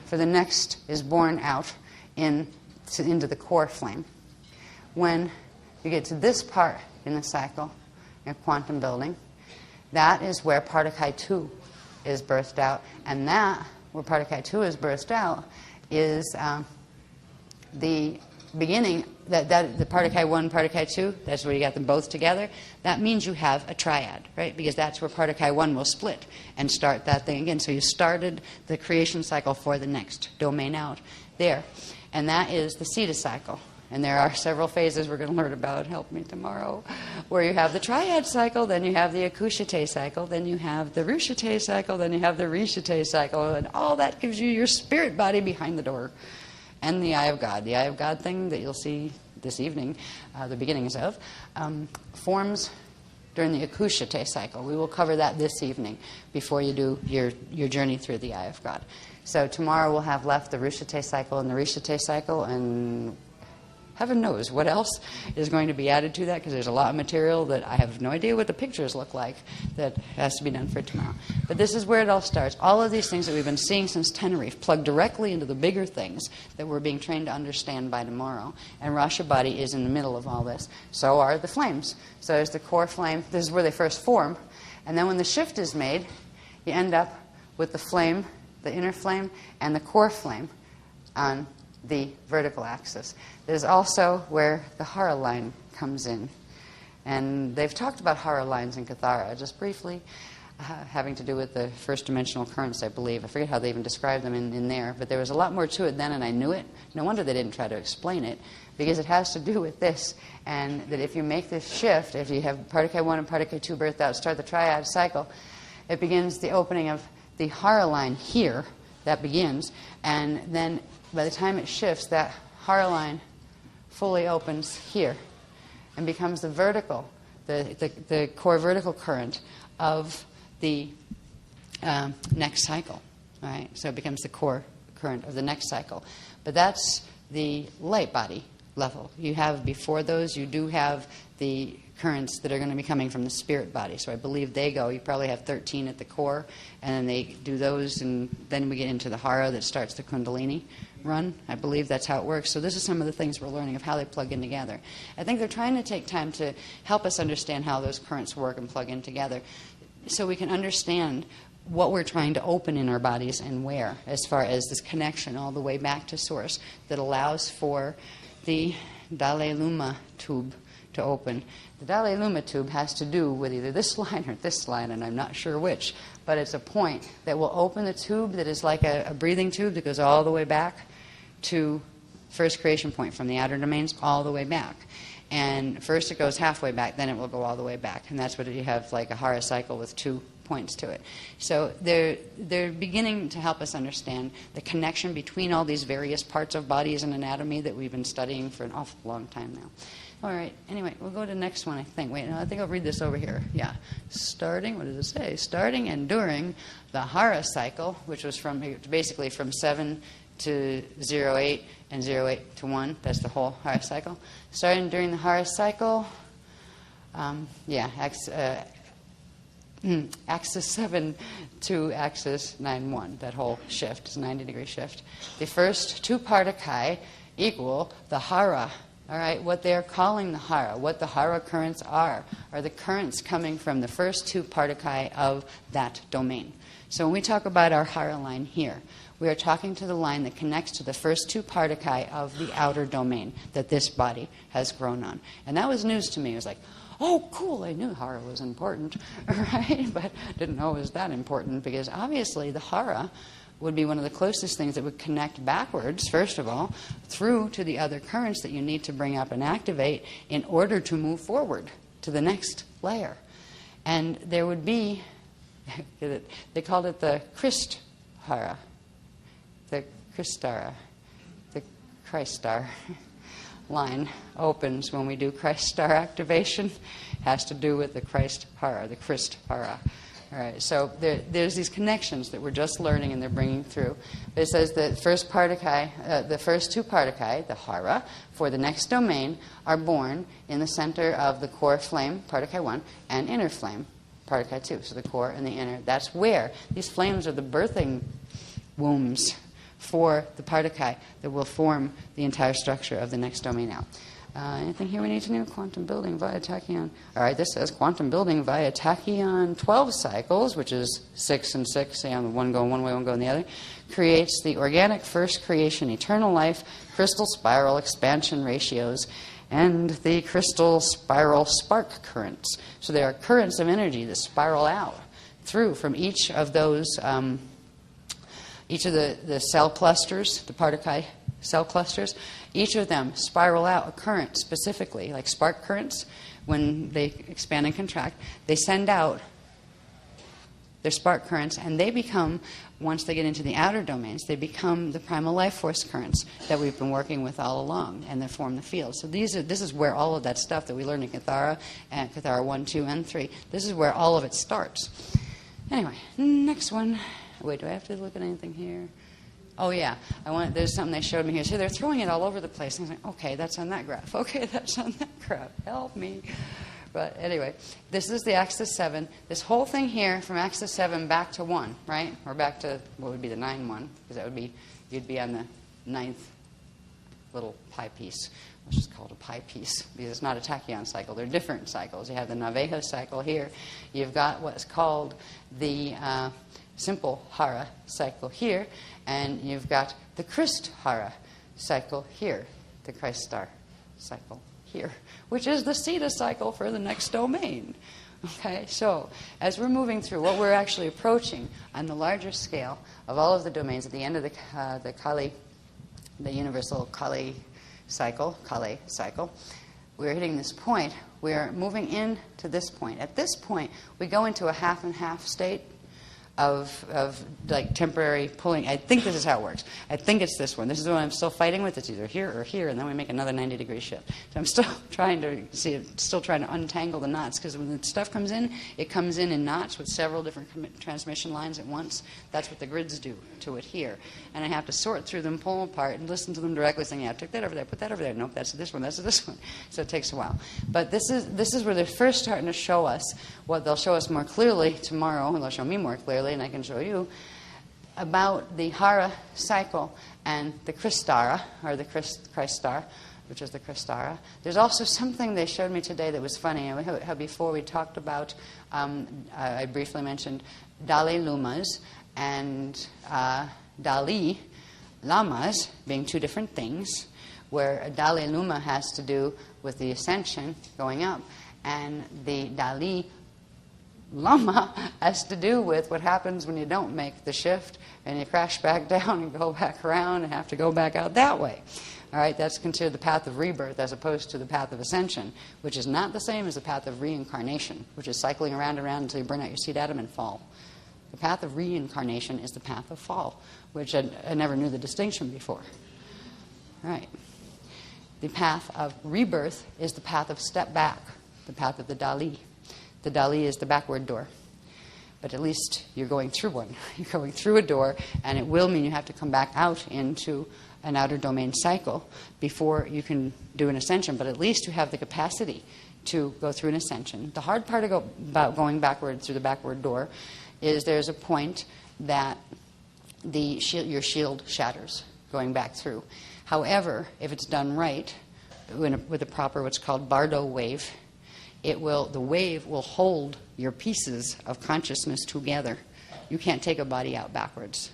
for the next is born out into the core flame. When you get to this part in the cycle, in quantum building, that is where Partakai 2 is birthed out. And that, where Partakai 2 is birthed out, is the beginning, the Partakai 1, Partakai 2, that's where you got them both together. That means you have a triad, right? Because that's where Partakai 1 will split and start that thing again. So you started the creation cycle for the next domain out there. And that is the Siddha cycle. And there are several phases we're going to learn about, help me tomorrow, where you have the triad cycle, then you have the Akushate cycle, then you have the Rushate cycle, then you have the Rishate cycle, and all that gives you your spirit body behind the door. And the Eye of God. The Eye of God thing that you'll see this evening, the beginnings of, forms during the Akushate cycle. We will cover that this evening before you do your journey through the Eye of God. So tomorrow we'll have left the Rushate cycle and the Rishate cycle, and heaven knows what else is going to be added to that, because there's a lot of material that I have no idea what the pictures look like that has to be done for tomorrow. But this is where it all starts. All of these things that we've been seeing since Tenerife plug directly into the bigger things that we're being trained to understand by tomorrow. And Rasha Body is in the middle of all this. So are the flames. So there's the core flame. This is where they first form. And then when the shift is made, you end up with the flame, the inner flame, and the core flame on the vertical axis. There's also where the Hara line comes in. And they've talked about Hara lines in Kale-hara just briefly, having to do with the first dimensional currents, I believe. I forget how they even described them in there, but there was a lot more to it then, and I knew it. No wonder they didn't try to explain it, because it has to do with this, and that if you make this shift, if you have Partike 1 and Partike 2 birthed out, start the triad cycle, it begins the opening of the Hara line here, that begins, and then by the time it shifts, that Hara line fully opens here and becomes the vertical, the core vertical current of the next cycle. All right? So it becomes the core current of the next cycle. But that's the light body level. You have, before those, you do have the currents that are going to be coming from the spirit body. So I believe they go, you probably have 13 at the core, and then they do those, and then we get into the Hara that starts the Kundalini run. I believe that's how it works. So this is some of the things we're learning of how they plug in together. I think they're trying to take time to help us understand how those currents work and plug in together, so we can understand what we're trying to open in our bodies and where, as far as this connection all the way back to source that allows for the dhala-luma tube to open. The dhala-luma tube has to do with either this line or this line, and I'm not sure which, but it's a point that will open the tube that is like a breathing tube that goes all the way back to first creation point, from the outer domains all the way back. And first it goes halfway back, then it will go all the way back. And that's what you have, like a Hara cycle with 2 points to it. So they're beginning to help us understand the connection between all these various parts of bodies and anatomy that we've been studying for an awful long time now. All right, anyway, we'll go to the next one, I think. Wait, no, I think I'll read this over here. Yeah. Starting, what does it say? Starting and during the Hara cycle, which was from basically from 7 to 08 and 08 to 1. That's the whole Hara cycle. Starting during the Hara cycle, axis 7 to axis 9-1. That whole shift is a 90-degree shift. The first 2 Partike equal the Hara. All right, what they're calling the Hara, what the Hara currents are the currents coming from the first 2 Partike of that domain. So when we talk about our Hara line here, we are talking to the line that connects to the first 2 Partike of the outer domain that this body has grown on. And that was news to me. It was like, oh, cool, I knew Hara was important, right? But didn't know it was that important, because obviously the Hara would be one of the closest things that would connect backwards, first of all, through to the other currents that you need to bring up and activate in order to move forward to the next layer. And there would be, they called it the kryst Hara, the krystara, the Krystar line opens when we do Krystar activation. Has to do with the Christ Hara, the Kryst Hara. All right, so there's these connections that we're just learning and they're bringing through. But it says the first Partike, the first 2 Partike, the Hara, for the next domain, are born in the center of the core flame, Partike 1, and inner flame, Partike 2. So the core and the inner. That's where these flames are the birthing wombs for the Partike that will form the entire structure of the next domain out. Anything here we need to know? Quantum building via tachyon. All right, this says quantum building via tachyon 12 cycles, which is 6 and 6, say on one going one way, one going the other, creates the organic first creation, eternal life, crystal spiral expansion ratios, and the crystal spiral spark currents. So there are currents of energy that spiral out through from each of those, each of the cell clusters, the Partike cell clusters. Each of them spiral out a current specifically, like spark currents. When they expand and contract, they send out their spark currents, and they become, once they get into the outer domains, they become the primal life force currents that we've been working with all along, and they form the field. So this is where all of that stuff that we learned in Kale-hara, and Kale-hara 1, 2, and 3, this is where all of it starts. Anyway, next one. Wait, do I have to look at anything here? Oh, yeah. There's something they showed me here. See, they're throwing it all over the place. And I was like, okay, that's on that graph. Okay, that's on that graph. Help me. But anyway, this is the axis 7. This whole thing here from axis 7 back to 1, right? Or back to what would be the 9 one, because that would be, you'd be on the 9th little pi piece. Let's just call it a pi piece, because it's not a tachyon cycle. They're different cycles. You have the Naveja cycle here. You've got what's called the simple hara cycle here, and you've got the kryst hara cycle here, the Christ star cycle here, which is the Sita cycle for the next domain. Okay, so as we're moving through, what we're actually approaching on the larger scale of all of the domains at the end of the Kali, the universal Kali cycle, we're hitting this point. We're moving into this point. At this point, we go into a half and half state of like temporary pulling. I think this is how it works. I think it's this one. This is the one I'm still fighting with. It's either here or here, and then we make another 90-degree shift. So I'm still trying to untangle the knots, because when the stuff comes in, it comes in knots with several different transmission lines at once. That's what the grids do to it here. And I have to sort through them, pull them apart, and listen to them directly saying, yeah, I took that over there, put that over there. Nope, that's this one, that's this one. So it takes a while. But this is where they're first starting to show us what they'll show us more clearly tomorrow, and they'll show me more clearly, and I can show you, about the Hara cycle and the Kristara, or the Christ star, which is the Kristara. There's also something they showed me today that was funny. How before we talked about, I briefly mentioned dhala-lumas and dhala-lamas being two different things, where a dhala-luma has to do with the ascension, going up, and the dhala-lama has to do with what happens when you don't make the shift and you crash back down and go back around and have to go back out that way. All right, that's considered the path of rebirth as opposed to the path of ascension, which is not the same as the path of reincarnation, which is cycling around and around until you burn out your seed atom and fall. The path of reincarnation is the path of fall, which I never knew the distinction before. All right. The path of rebirth is the path of step back, the path of the Dali. The Dali is the backward door. But at least you're going through one. You're going through a door, and it will mean you have to come back out into an outer domain cycle before you can do an ascension. But at least you have the capacity to go through an ascension. The hard part about going backward through the backward door is there's a point that your shield shatters going back through. However, if it's done right, with a proper what's called Bardo wave, the wave will hold your pieces of consciousness together. You can't take a body out backwards.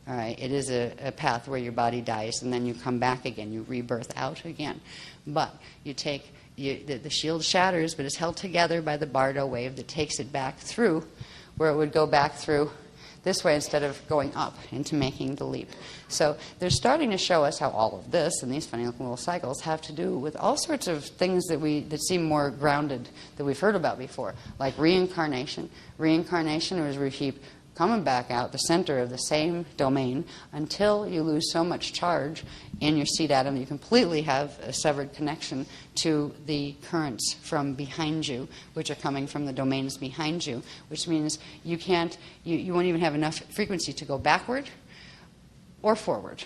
All right, it is a path where your body dies and then you come back again. You rebirth out again. But the shield shatters, but it's held together by the Bardo wave that takes it back through, where it would go back through this way instead of going up into making the leap. So they're starting to show us how all of this and these funny little cycles have to do with all sorts of things that seem more grounded that we've heard about before, like reincarnation. Reincarnation is where you keep coming back out the center of the same domain until you lose so much charge in your seed atom that you completely have a severed connection to the currents from behind you, which are coming from the domains behind you, which means you won't even have enough frequency to go backward or forward,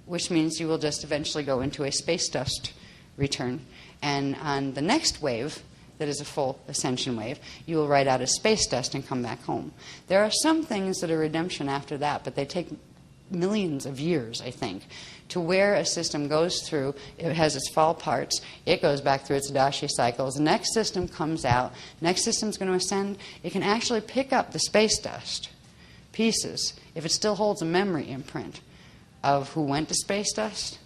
which means you will just eventually go into a space dust return. And on the next wave, that is a full ascension wave, you will ride out as space dust and come back home. There are some things that are redemption after that, but they take millions of years, I think, to where a system goes through, it has its fall parts, it goes back through its Dashi cycles, the next system comes out, next system's going to ascend, it can actually pick up the space dust pieces if it still holds a memory imprint of who went to space dust.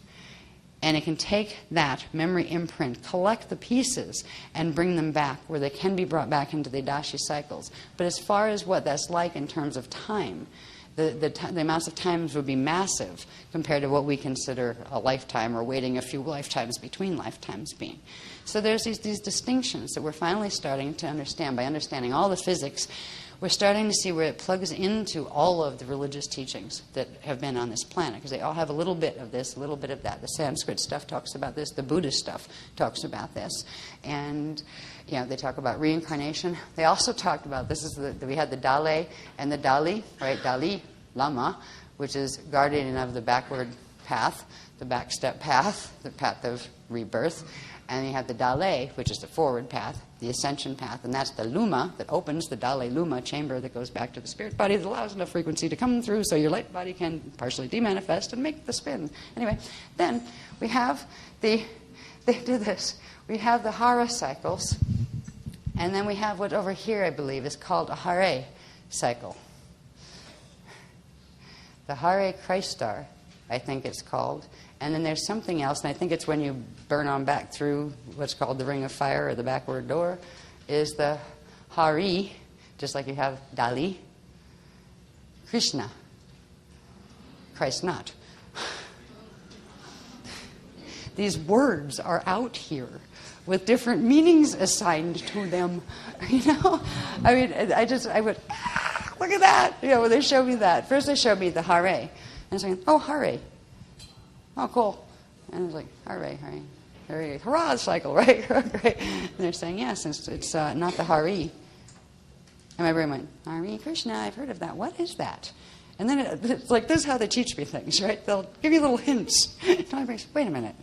And it can take that memory imprint, collect the pieces, and bring them back where they can be brought back into the Dashi cycles. But as far as what that's like in terms of time, the amounts of times would be massive compared to what we consider a lifetime or waiting a few lifetimes between lifetimes being. So there's these distinctions that we're finally starting to understand. By understanding all the physics, we're starting to see where it plugs into all of the religious teachings that have been on this planet, because they all have a little bit of this, a little bit of that. The Sanskrit stuff talks about this. The Buddhist stuff talks about this. And they talk about reincarnation. They also talked about, we had the Dale and the Dali, right? Dali-lama, which is guardian of the backward path, the back step path, the path of rebirth. And you have the dale, which is the forward path, the ascension path, and that's the luma that opens the dhala-luma chamber that goes back to the spirit body that allows enough frequency to come through so your light body can partially demanifest and make the spin. Anyway, then we have they do this. We have the hara cycles, and then we have what over here I believe is called a hare cycle. The hare Christ star, I think it's called. And then there's something else, and I think it's when you burn on back through what's called the ring of fire or the backward door, is the Hari, just like you have Dali, Krishna, Christ not. These words are out here with different meanings assigned to them. You know? I mean, I would, look at that. You know, when they showed me that. First they showed me the Hare. And I was like, oh, Hare. Oh, cool. And I was like, hooray, hooray. Hurrah cycle, right? Right. And they're saying, yes, it's not the Hari. And my brain went, Hari Krishna, I've heard of that. What is that? And then it's like, this is how they teach me things, right? They'll give you little hints. And my brain says, wait a minute.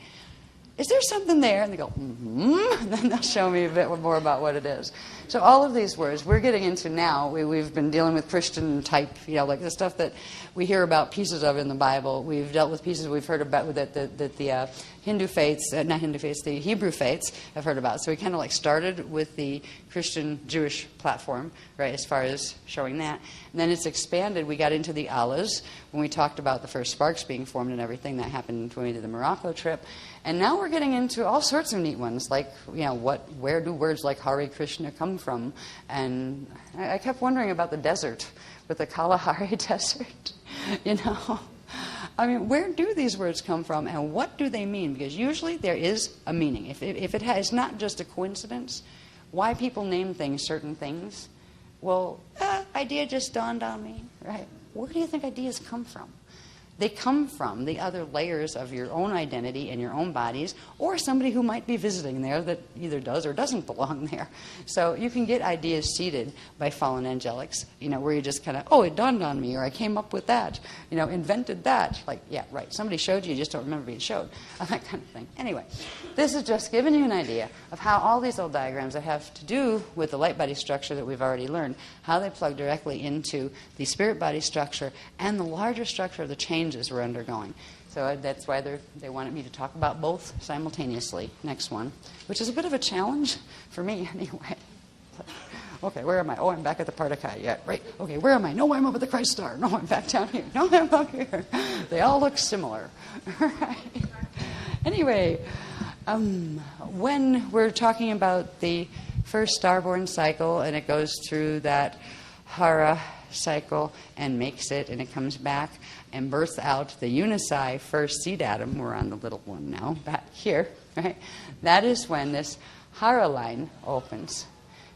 Is there something there? And they go, mm-hmm. And then they'll show me a bit more about what it is. So all of these words we're getting into now. We've been dealing with Christian type, you know, like the stuff that we hear about pieces of in the Bible. We've dealt with pieces we've heard about that the Hindu faiths, not Hindu faiths, the Hebrew faiths have heard about. So we kind of like started with the Christian Jewish platform, right, as far as showing that. And then it's expanded. We got into the Allahs when we talked about the first sparks being formed and everything. That happened when we did the Morocco trip. And now we're getting into all sorts of neat ones, like, you know, where do words like Hare Krishna come from? And I kept wondering about the desert, with the Kale-hara desert, you know. I mean, where do these words come from, and what do they mean? Because usually there is a meaning. If it's not just a coincidence, why people name things certain things? Well, idea just dawned on me, right? Where do you think ideas come from? They come from the other layers of your own identity and your own bodies, or somebody who might be visiting there that either does or doesn't belong there. So you can get ideas seeded by fallen angelics, you know, where you just kind of, oh, it dawned on me, or I came up with that, you know, invented that. Like, yeah, right, somebody showed you, you just don't remember being showed, that kind of thing. Anyway, this is just giving you an idea of how all these old diagrams that have to do with the light body structure that we've already learned, how they plug directly into the spirit body structure and the larger structure of the changes we're undergoing. So that's why they wanted me to talk about both simultaneously. Next one, which is a bit of a challenge for me anyway. Okay, where am I? Oh, I'm back at the Partakai yet. Right. Okay, where am I? No, I'm up at the Christ star. No, I'm back down here. No, I'm up here. They all look similar. Right. Anyway, when we're talking about the first starborn cycle, and it goes through that Hara cycle and makes it, and it comes back and births out the Unisci first seed atom. We're on the little one now, back here, right? That is when this Hara line opens.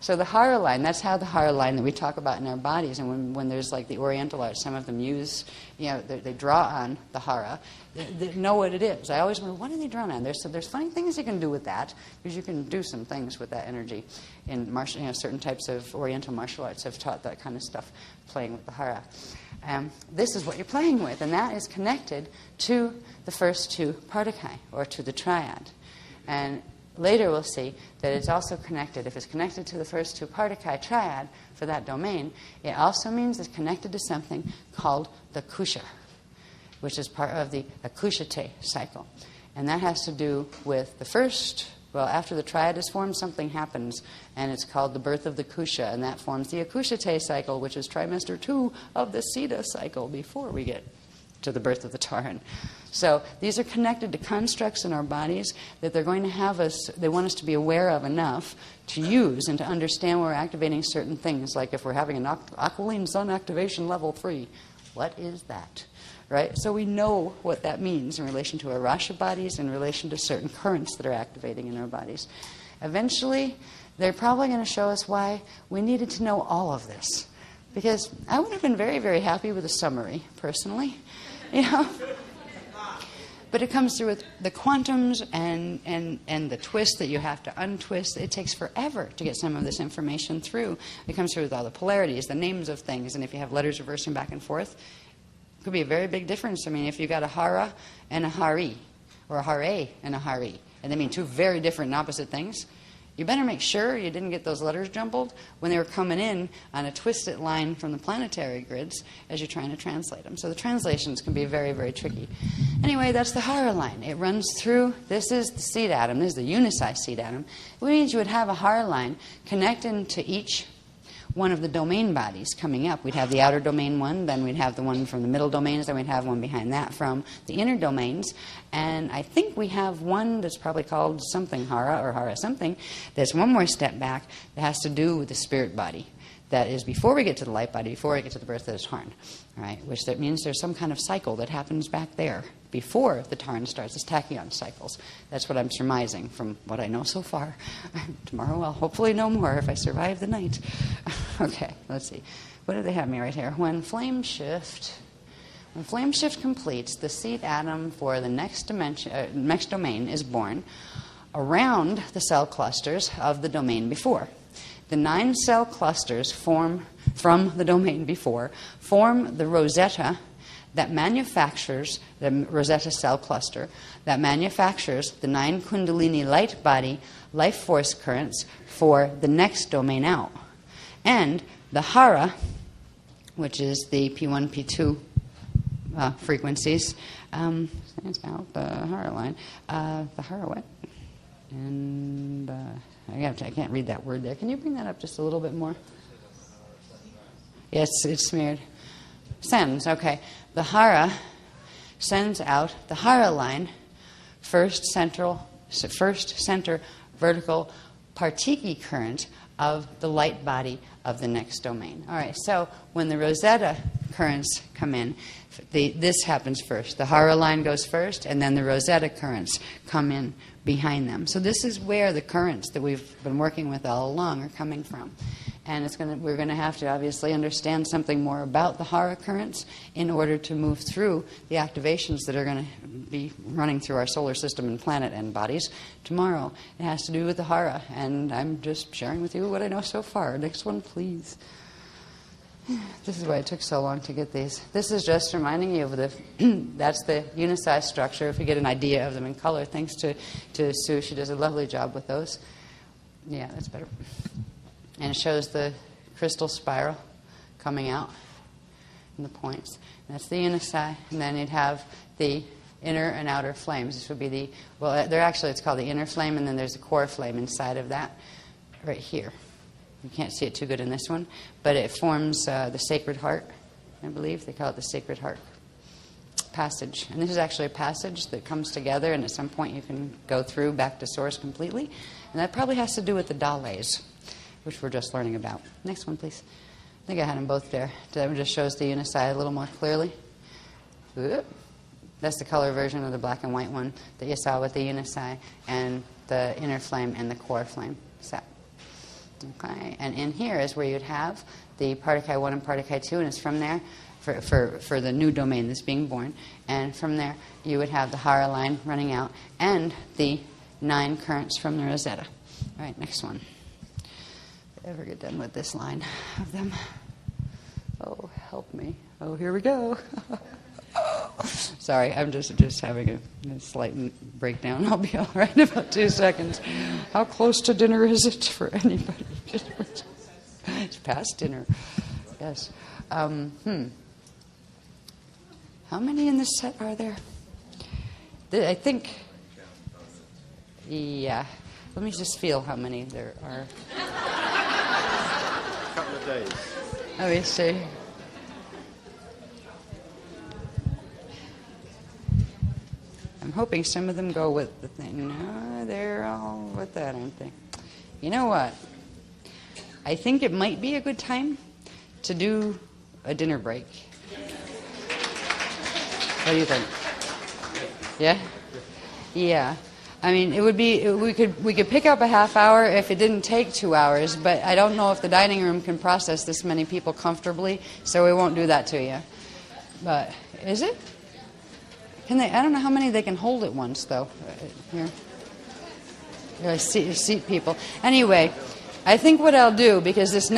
So the Hara line, that's how the Hara line that we talk about in our bodies, and when there's like the Oriental art, some of them use, you know, they draw on the Hara. They know what it is. I always wonder, what are they drawing on? There's funny things you can do with that, because you can do some things with that energy. In martial, you know, certain types of Oriental martial arts have taught that kind of stuff, playing with the Hara. This is what you're playing with, and that is connected to the first two Partakai, or to the triad. And later we'll see that it's also connected. If it's connected to the first two Partakai triad for that domain, it also means it's connected to something called the Kusha, which is part of the Akushate cycle. And that has to do with the first, well, after the triad is formed, something happens, and it's called the birth of the Kusha, and that forms the Akushate cycle, which is trimester 2 of the Siddha cycle before we get to the birth of the Taran. So these are connected to constructs in our bodies that they're going to have us, they want us to be aware of enough to use and to understand when we're activating certain things, like if we're having an Aquiline Sun activation level 3. What is that? Right? So we know what that means in relation to our Rasha bodies, in relation to certain currents that are activating in our bodies. Eventually, they're probably going to show us why we needed to know all of this. Because I would have been very, very happy with a summary, personally. You know? But it comes through with the quantums and the twist that you have to untwist. It takes forever to get some of this information through. It comes through with all the polarities, the names of things, and if you have letters reversing back and forth, Could be a very big difference. I mean, if you've got a hara and a hari, or a hare and a hari, and they mean two very different and opposite things, you better make sure you didn't get those letters jumbled when they were coming in on a twisted line from the planetary grids as you're trying to translate them. So the translations can be very, very tricky. Anyway, that's the hara line. It runs through, this is the seed atom, this is the unicyte seed atom. It means you would have a hara line connecting to each one of the domain bodies coming up. We'd have the outer domain one, then we'd have the one from the middle domains, then we'd have one behind that from the inner domains. And I think we have one that's probably called something hara or hara something. There's one more step back that has to do with the spirit body. That is before we get to the light body, before we get to the birth of the Tarn. Right? Which that means there's some kind of cycle that happens back there before the Tarn starts. It's tachyon cycles. That's what I'm surmising from what I know so far. Tomorrow I'll hopefully know more if I survive the night. Okay, let's see. What do they have me right here? When flame shift completes, the seed atom for the next domain is born around the cell clusters of the domain before. The 9 cell clusters from the domain before form the rosetta that manufactures, the rosetta cell cluster, that manufactures the 9 kundalini light body life force currents for the next domain out. And the hara, which is the P1, P2 frequencies, it's out the hara line. The hara what? And I can't read that word there. Can you bring that up just a little bit more? Yes, it's smeared. Sends, okay. The hara sends out the hara line, first center vertical partiki current of the light body of the next domain. All right, so when the rosetta currents come in, this happens first. The hara line goes first, and then the rosetta currents come in behind them. So this is where the currents that we've been working with all along are coming from. And we're going to have to obviously understand something more about the hara currents in order to move through the activations that are going to be running through our solar system and planet and bodies tomorrow. It has to do with the hara, and I'm just sharing with you what I know so far. Next one, please. This is why it took so long to get these. This is just reminding you of that's the unicyte structure, if you get an idea of them in color. Thanks to Sue, she does a lovely job with those. Yeah, that's better. And it shows the crystal spiral coming out and the points. And that's the unicyte. And then you'd have the inner and outer flames. This would be it's called the inner flame, and then there's a core flame inside of that right here. You can't see it too good in this one, but it forms the Sacred Heart, I believe. They call it the Sacred Heart passage. And this is actually a passage that comes together, and at some point you can go through back to source completely. And that probably has to do with the dhalais, which we're just learning about. Next one, please. I think I had them both there. That one just shows the unicyte a little more clearly. That's the color version of the black and white one that you saw with the unicyte and the inner flame and the core flame set. Okay, and in here is where you'd have the Partakai 1 and Partakai 2, and it's from there for the new domain that's being born. And from there, you would have the hara line running out and the 9 currents from the rosetta. All right, next one. If I ever get done with this line of them. Oh, help me. Oh, here we go. Sorry, I'm just having a slight breakdown. I'll be all right in about 2 seconds. How close to dinner is it for anybody? It's past dinner. Yes. How many in this set are there? I think. Yeah. Let me just feel how many there are. A couple of days. Let me see. I'm hoping some of them go with the thing. No, they're all with that, aren't they? You know what? I think it might be a good time to do a dinner break. What do you think? Yeah? Yeah. I mean, it would be, we could pick up a half hour if it didn't take 2 hours, but I don't know if the dining room can process this many people comfortably, so we won't do that to you. But, is it? Can they? I don't know how many they can hold at once, though. Here, seat people. Anyway, I think what I'll do, because this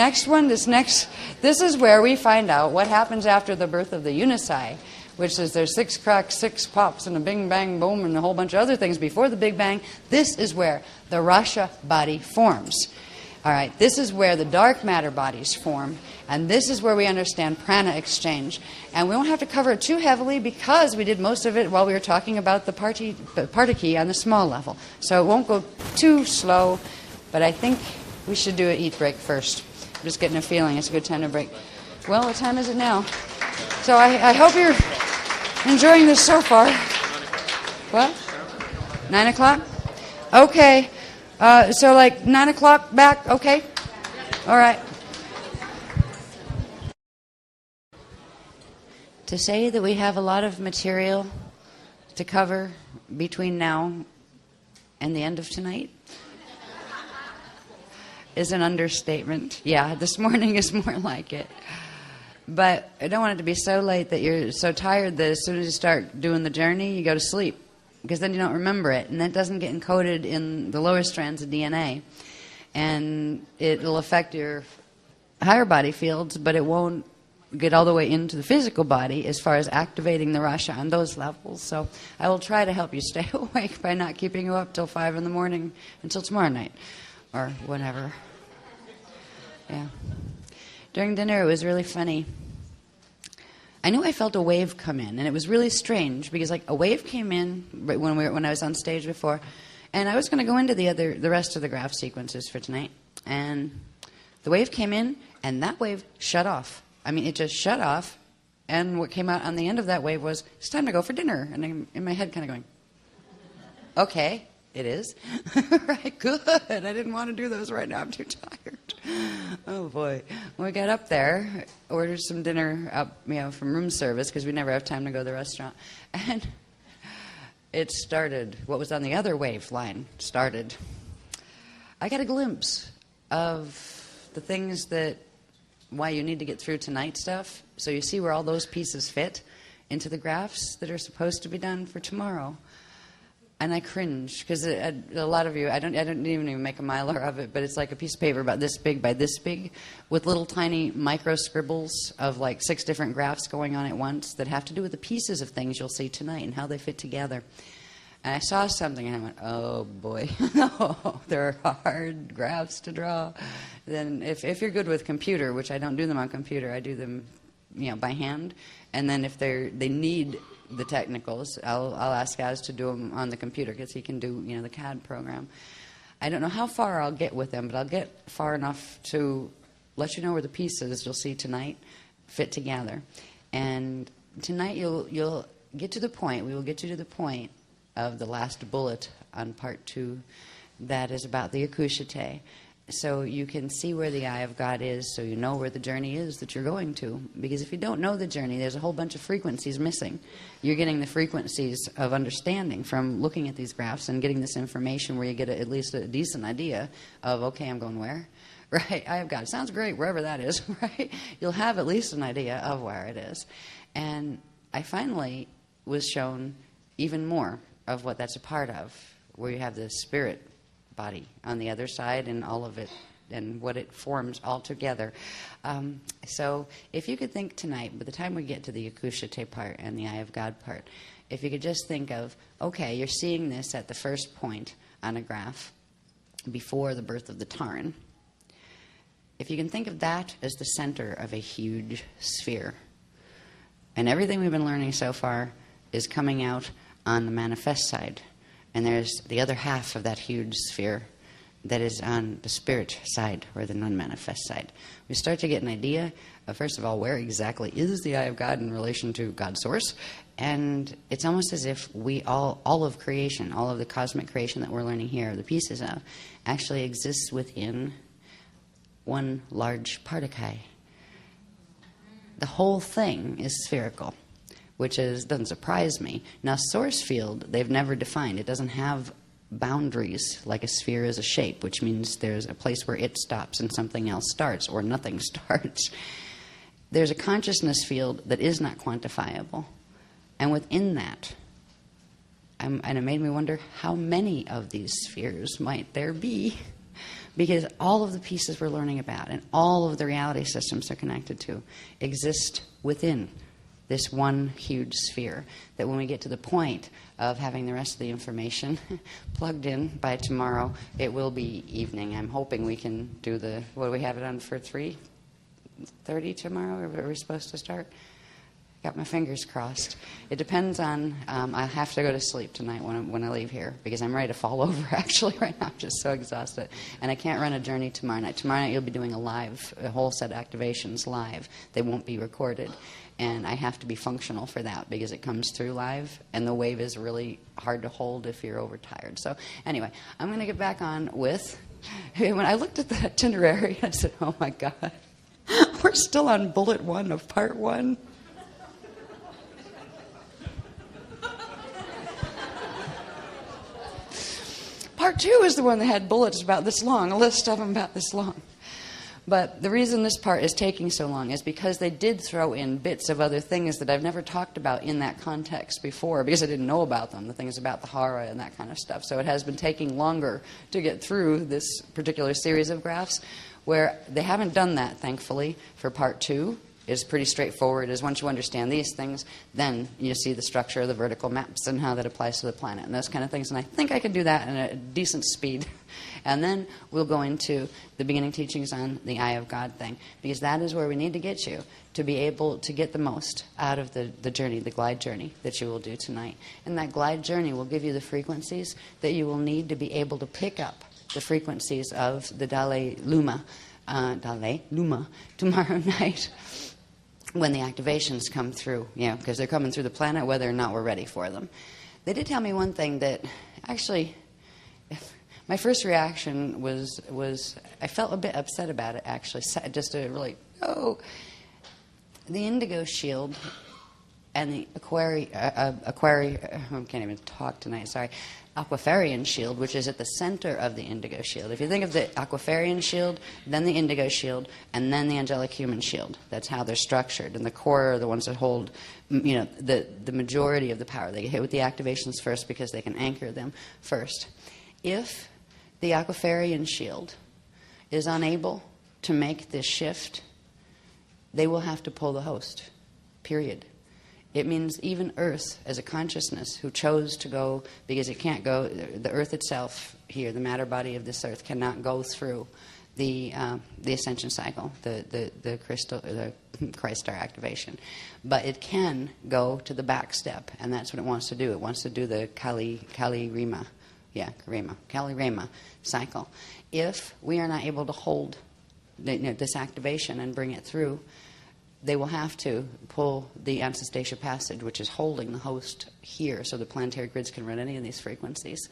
is where we find out what happens after the birth of the unicyte. which is there's 6 cracks, 6 pops, and a bing, bang, boom, and a whole bunch of other things before the Big Bang. This is where the Rasha body forms. All right, this is where the dark matter bodies form, and this is where we understand prana exchange. And we won't have to cover it too heavily because we did most of it while we were talking about the partiki on the small level. So it won't go too slow, but I think we should do an eat break first. I'm just getting a feeling it's a good time to break. Well, what time is it now? So I hope you're enjoying this so far. What? 9 o'clock? Okay. So like 9 o'clock back, okay? All right. To say that we have a lot of material to cover between now and the end of tonight is an understatement. Yeah, this morning is more like it. But I don't want it to be so late that you're so tired that as soon as you start doing the journey, you go to sleep. Because then you don't remember it, and that doesn't get encoded in the lower strands of DNA. And it'll affect your higher body fields, but it won't get all the way into the physical body as far as activating the Rasha on those levels. So I will try to help you stay awake by not keeping you up till 5 in the morning until tomorrow night, or whatever. Yeah. During dinner, it was really funny. I knew I felt a wave come in, and it was really strange because, like, a wave came in when I was on stage before, and I was going to go into the rest of the graph sequences for tonight, and the wave came in, and that wave shut off. I mean, it just shut off, and what came out on the end of that wave was, it's time to go for dinner, and I'm in my head kind of going, okay, it is. Right, good. I didn't want to do those right now. I'm too tired. Oh, boy. When we got up there, ordered some dinner up, from room service because we never have time to go to the restaurant. And it started. What was on the other wave line started. I got a glimpse of the things why you need to get through tonight's stuff. So you see where all those pieces fit into the graphs that are supposed to be done for tomorrow. And I cringed because a lot of you, I don't even make a mylar of it, but it's like a piece of paper about this big by this big with little tiny micro scribbles of like 6 different graphs going on at once that have to do with the pieces of things you'll see tonight and how they fit together. And I saw something and I went, oh boy, no, they're hard graphs to draw. Then if you're good with computer, which I don't do them on computer, I do them by hand. And then if they need the technicals, I'll ask Az to do them on the computer because he can do the CAD program. I don't know how far I'll get with them, but I'll get far enough to let you know where the pieces you'll see tonight fit together. And tonight you'll get to the point. We will get you to the point of the last bullet on part 2, that is about the Akushate. So you can see where the eye of God is, so you know where the journey is that you're going to. Because if you don't know the journey, there's a whole bunch of frequencies missing. You're getting the frequencies of understanding from looking at these graphs and getting this information where you get at least a decent idea of, okay, I'm going where? Right? Eye of God. It sounds great, wherever that is, right? You'll have at least an idea of where it is. And I finally was shown even more of what that's a part of, where you have the spirit body on the other side and all of it and what it forms all together. So if you could think tonight, by the time we get to the Akushate part and the Eye of God part, if you could just think of, okay, you're seeing this at the first point on a graph before the birth of the Taran. If you can think of that as the center of a huge sphere, and everything we've been learning so far is coming out on the manifest side. And there's the other half of that huge sphere that is on the spirit side, or the non-manifest side. We start to get an idea of, first of all, where exactly is the Eye of God in relation to God's source. And it's almost as if we all of creation, all of the cosmic creation that we're learning here, the pieces of, actually exists within one large particle. The whole thing is spherical, which doesn't surprise me. Now, source field, they've never defined. It doesn't have boundaries like a sphere is a shape, which means there's a place where it stops and something else starts, or nothing starts. There's a consciousness field that is not quantifiable. And within that, and it made me wonder how many of these spheres might there be, because all of the pieces we're learning about and all of the reality systems they're connected to exist within this one huge sphere, that when we get to the point of having the rest of the information plugged in by tomorrow, it will be evening. I'm hoping we can do what do we have it on for 3:30 tomorrow? Are we supposed to start? Got my fingers crossed. It depends on, I have to go to sleep tonight when I leave here, because I'm ready to fall over actually right now. I'm just so exhausted. And I can't run a journey tomorrow night. Tomorrow night you'll be doing a whole set of activations live. They won't be recorded. And I have to be functional for that because it comes through live, and the wave is really hard to hold if you're overtired. So anyway, I'm going to get back on with, when I looked at the itinerary, I said, oh my God, we're still on bullet 1 of part 1. Part 2 is the one that had bullets about this long, a list of them about this long. But the reason this part is taking so long is because they did throw in bits of other things that I've never talked about in that context before, because I didn't know about them, the things about the hara and that kind of stuff. So it has been taking longer to get through this particular series of graphs, where they haven't done that, thankfully, for part 2. Is pretty straightforward. Is once you understand these things, then you see the structure of the vertical maps and how that applies to the planet and those kind of things. And I think I can do that at a decent speed. And then we'll go into the beginning teachings on the Eye of God thing, because that is where we need to get you to be able to get the most out of the journey, the glide journey that you will do tonight. And that glide journey will give you the frequencies that you will need to be able to pick up the frequencies of the dhala-luma tomorrow night. When the activations come through, because they're coming through the planet whether or not we're ready for them. They did tell me one thing that actually, my first reaction was I felt a bit upset about it actually, just to really, the indigo shield and the I can't even talk tonight, sorry, Aquafarian shield, which is at the center of the indigo shield. If you think of the Aquafarian shield, then the indigo shield, and then the angelic human shield. That's how they're structured. And the core are the ones that hold, the majority of the power. They get hit with the activations first because they can anchor them first. If the Aquafarian shield is unable to make this shift, they will have to pull the host, period. It means even Earth, as a consciousness, who chose to go, because it can't go, the Earth itself here, the matter body of this Earth, cannot go through the ascension cycle, the Kryst star activation. But it can go to the back step, and that's what it wants to do. It wants to do the kale-hara cycle. If we are not able to hold this activation and bring it through, they will have to pull the ancestation passage, which is holding the host here, so the planetary grids can run any of these frequencies.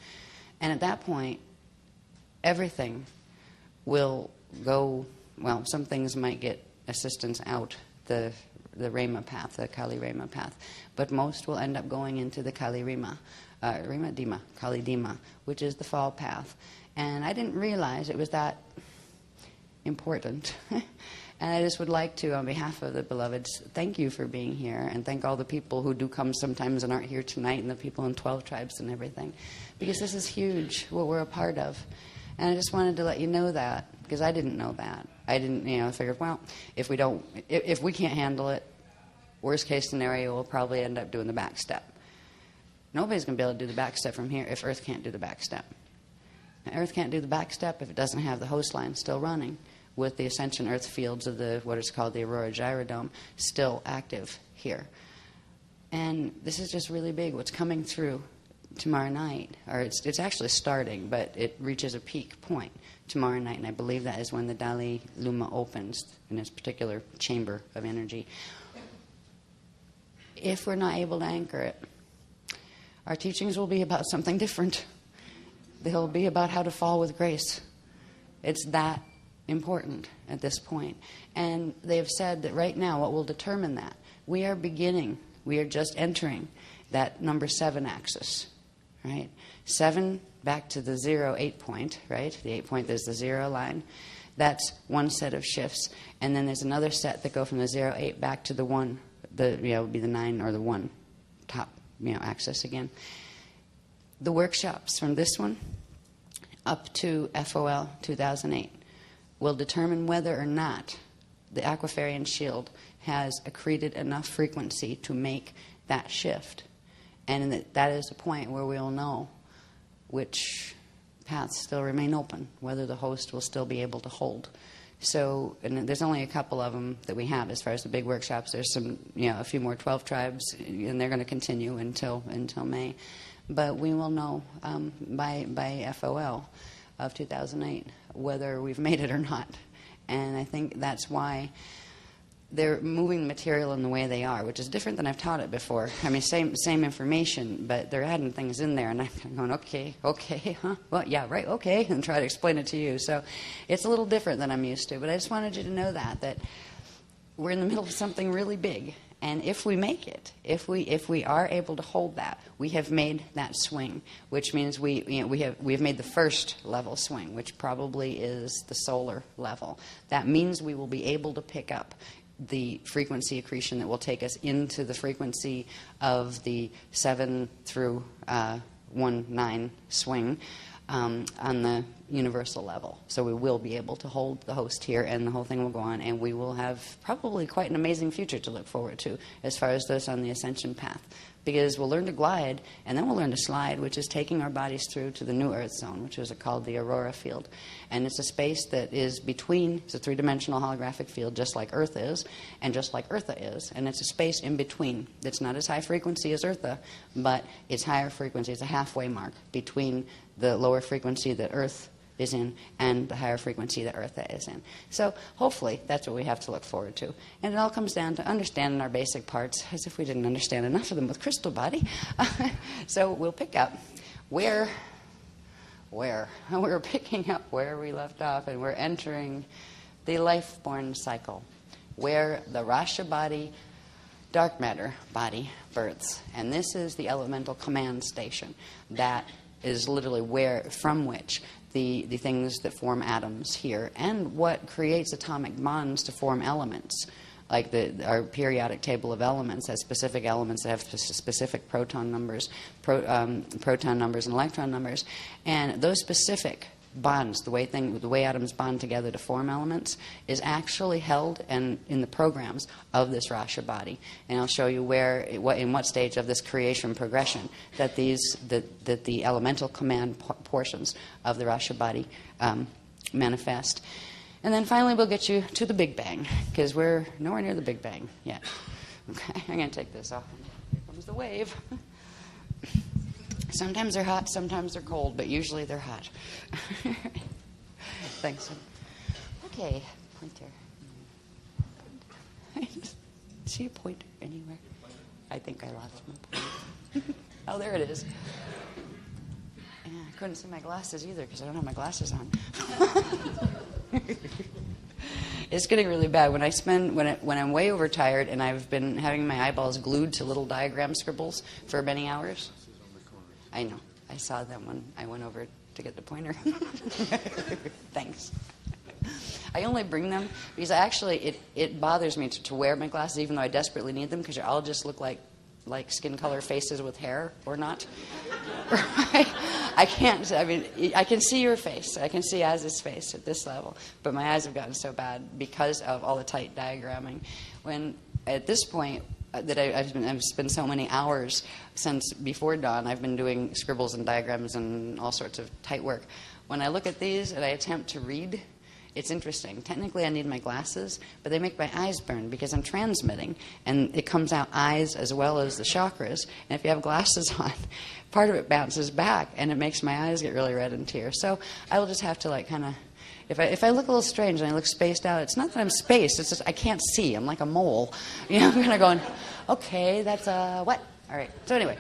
And at that point, everything will go, well, some things might get assistance out the Rama path, the Kali-Rama path, but most will end up going into the Kali-Rima, Kali-Dima, which is the fall path. And I didn't realize it was that important. And I just would like to, on behalf of the beloveds, thank you for being here, and thank all the people who do come sometimes and aren't here tonight, and the people in 12 tribes and everything, because this is huge, what we're a part of. And I just wanted to let you know that, because I didn't know that. I didn't, I figured, well, if we can't handle it, worst case scenario, we'll probably end up doing the back step. Nobody's going to be able to do the back step from here if Earth can't do the back step. Now, Earth can't do the back step if it doesn't have the host line still running, with the ascension Earth fields of what is called the Aurora Gyrodome still active here. And this is just really big. What's coming through tomorrow night, or it's actually starting, but it reaches a peak point tomorrow night, and I believe that is when the dhala-luma opens in its particular chamber of energy. If we're not able to anchor it, our teachings will be about something different. They'll be about how to fall with grace. It's that important at this point. And they have said that right now what will determine that, we are just entering that number 7 axis, right? 7 back to the 0, 8 point, right? The 8 point is the 0 line. That's one set of shifts. And then there's another set that go from the 0, 8 back to the 1, would be the 9 or the 1 top, axis again. The workshops from this one up to FOL 2008 will determine whether or not the Aquafarian shield has accreted enough frequency to make that shift. And that is the point where we'll know which paths still remain open, whether the host will still be able to hold. So, and there's only a couple of them that we have as far as the big workshops. There's some, a few more 12 tribes, and they're going to continue until May. But we will know by FOL of 2008 whether we've made it or not. And I think that's why they're moving material in the way they are, which is different than I've taught it before. I mean, same information, but they're adding things in there, and I'm going, okay, huh? Well, yeah, right, okay, and try to explain it to you. So it's a little different than I'm used to, but I just wanted you to know that we're in the middle of something really big, and if we make it, if we are able to hold that, we have made that swing, which means we've made the first level swing, which probably is the solar level. That means we will be able to pick up the frequency accretion that will take us into the frequency of the 7 through 1-9 swing on the universal level. So we will be able to hold the host here, and the whole thing will go on, and we will have probably quite an amazing future to look forward to as far as those on the ascension path. Because we'll learn to glide, and then we'll learn to slide, which is taking our bodies through to the new Earth zone, which is called the Aurora field. And it's a space that is between, it's a three-dimensional holographic field, just like Earth is, and just like Eartha is. And it's a space in between that's not as high frequency as Eartha, but it's higher frequency. It's a halfway mark between the lower frequency that Earth is in and the higher frequency that Eartha is in. So hopefully that's what we have to look forward to. And it all comes down to understanding our basic parts, as if we didn't understand enough of them with crystal body. So we'll pick up where we're picking up where we left off, and we're entering the life-born cycle, where the Rasha body, dark matter body, births. And this is the elemental command station. That is literally from which the things that form atoms here, and what creates atomic bonds to form elements, like our periodic table of elements has specific elements that have specific proton numbers and electron numbers, and those specific bonds, the way atoms bond together to form elements, is actually held in the programs of this Rasha body. And I'll show you in what stage of this creation progression that the elemental command portions of the Rasha body manifest. And then finally we'll get you to the Big Bang, because we're nowhere near the Big Bang yet. Okay, I'm going to take this off. Here comes the wave. Sometimes they're hot, sometimes they're cold, but usually they're hot. Thanks. Okay, pointer. See a pointer anywhere? I think I lost my pointer. Oh, there it is. Yeah, I couldn't see my glasses either because I don't have my glasses on. It's getting really bad when I'm way overtired and I've been having my eyeballs glued to little diagram scribbles for many hours. I know. I saw them when I went over to get the pointer. Thanks. I only bring them because it bothers me to wear my glasses even though I desperately need them, because you all just look like skin color faces with hair or not. Right? I can see your face. I can see Az's face at this level. But my eyes have gotten so bad because of all the tight diagramming. When at this point, that I've spent so many hours since before dawn. I've been doing scribbles and diagrams and all sorts of tight work. When I look at these and I attempt to read, it's interesting. Technically, I need my glasses, but they make my eyes burn because I'm transmitting, and it comes out eyes as well as the chakras. And if you have glasses on, part of it bounces back, and it makes my eyes get really red and tear. So I will just have to kind of. If I look a little strange and I look spaced out, it's not that I'm spaced. It's just I can't see. I'm like a mole. I'm kind of going, okay, that's what? All right. So anyway,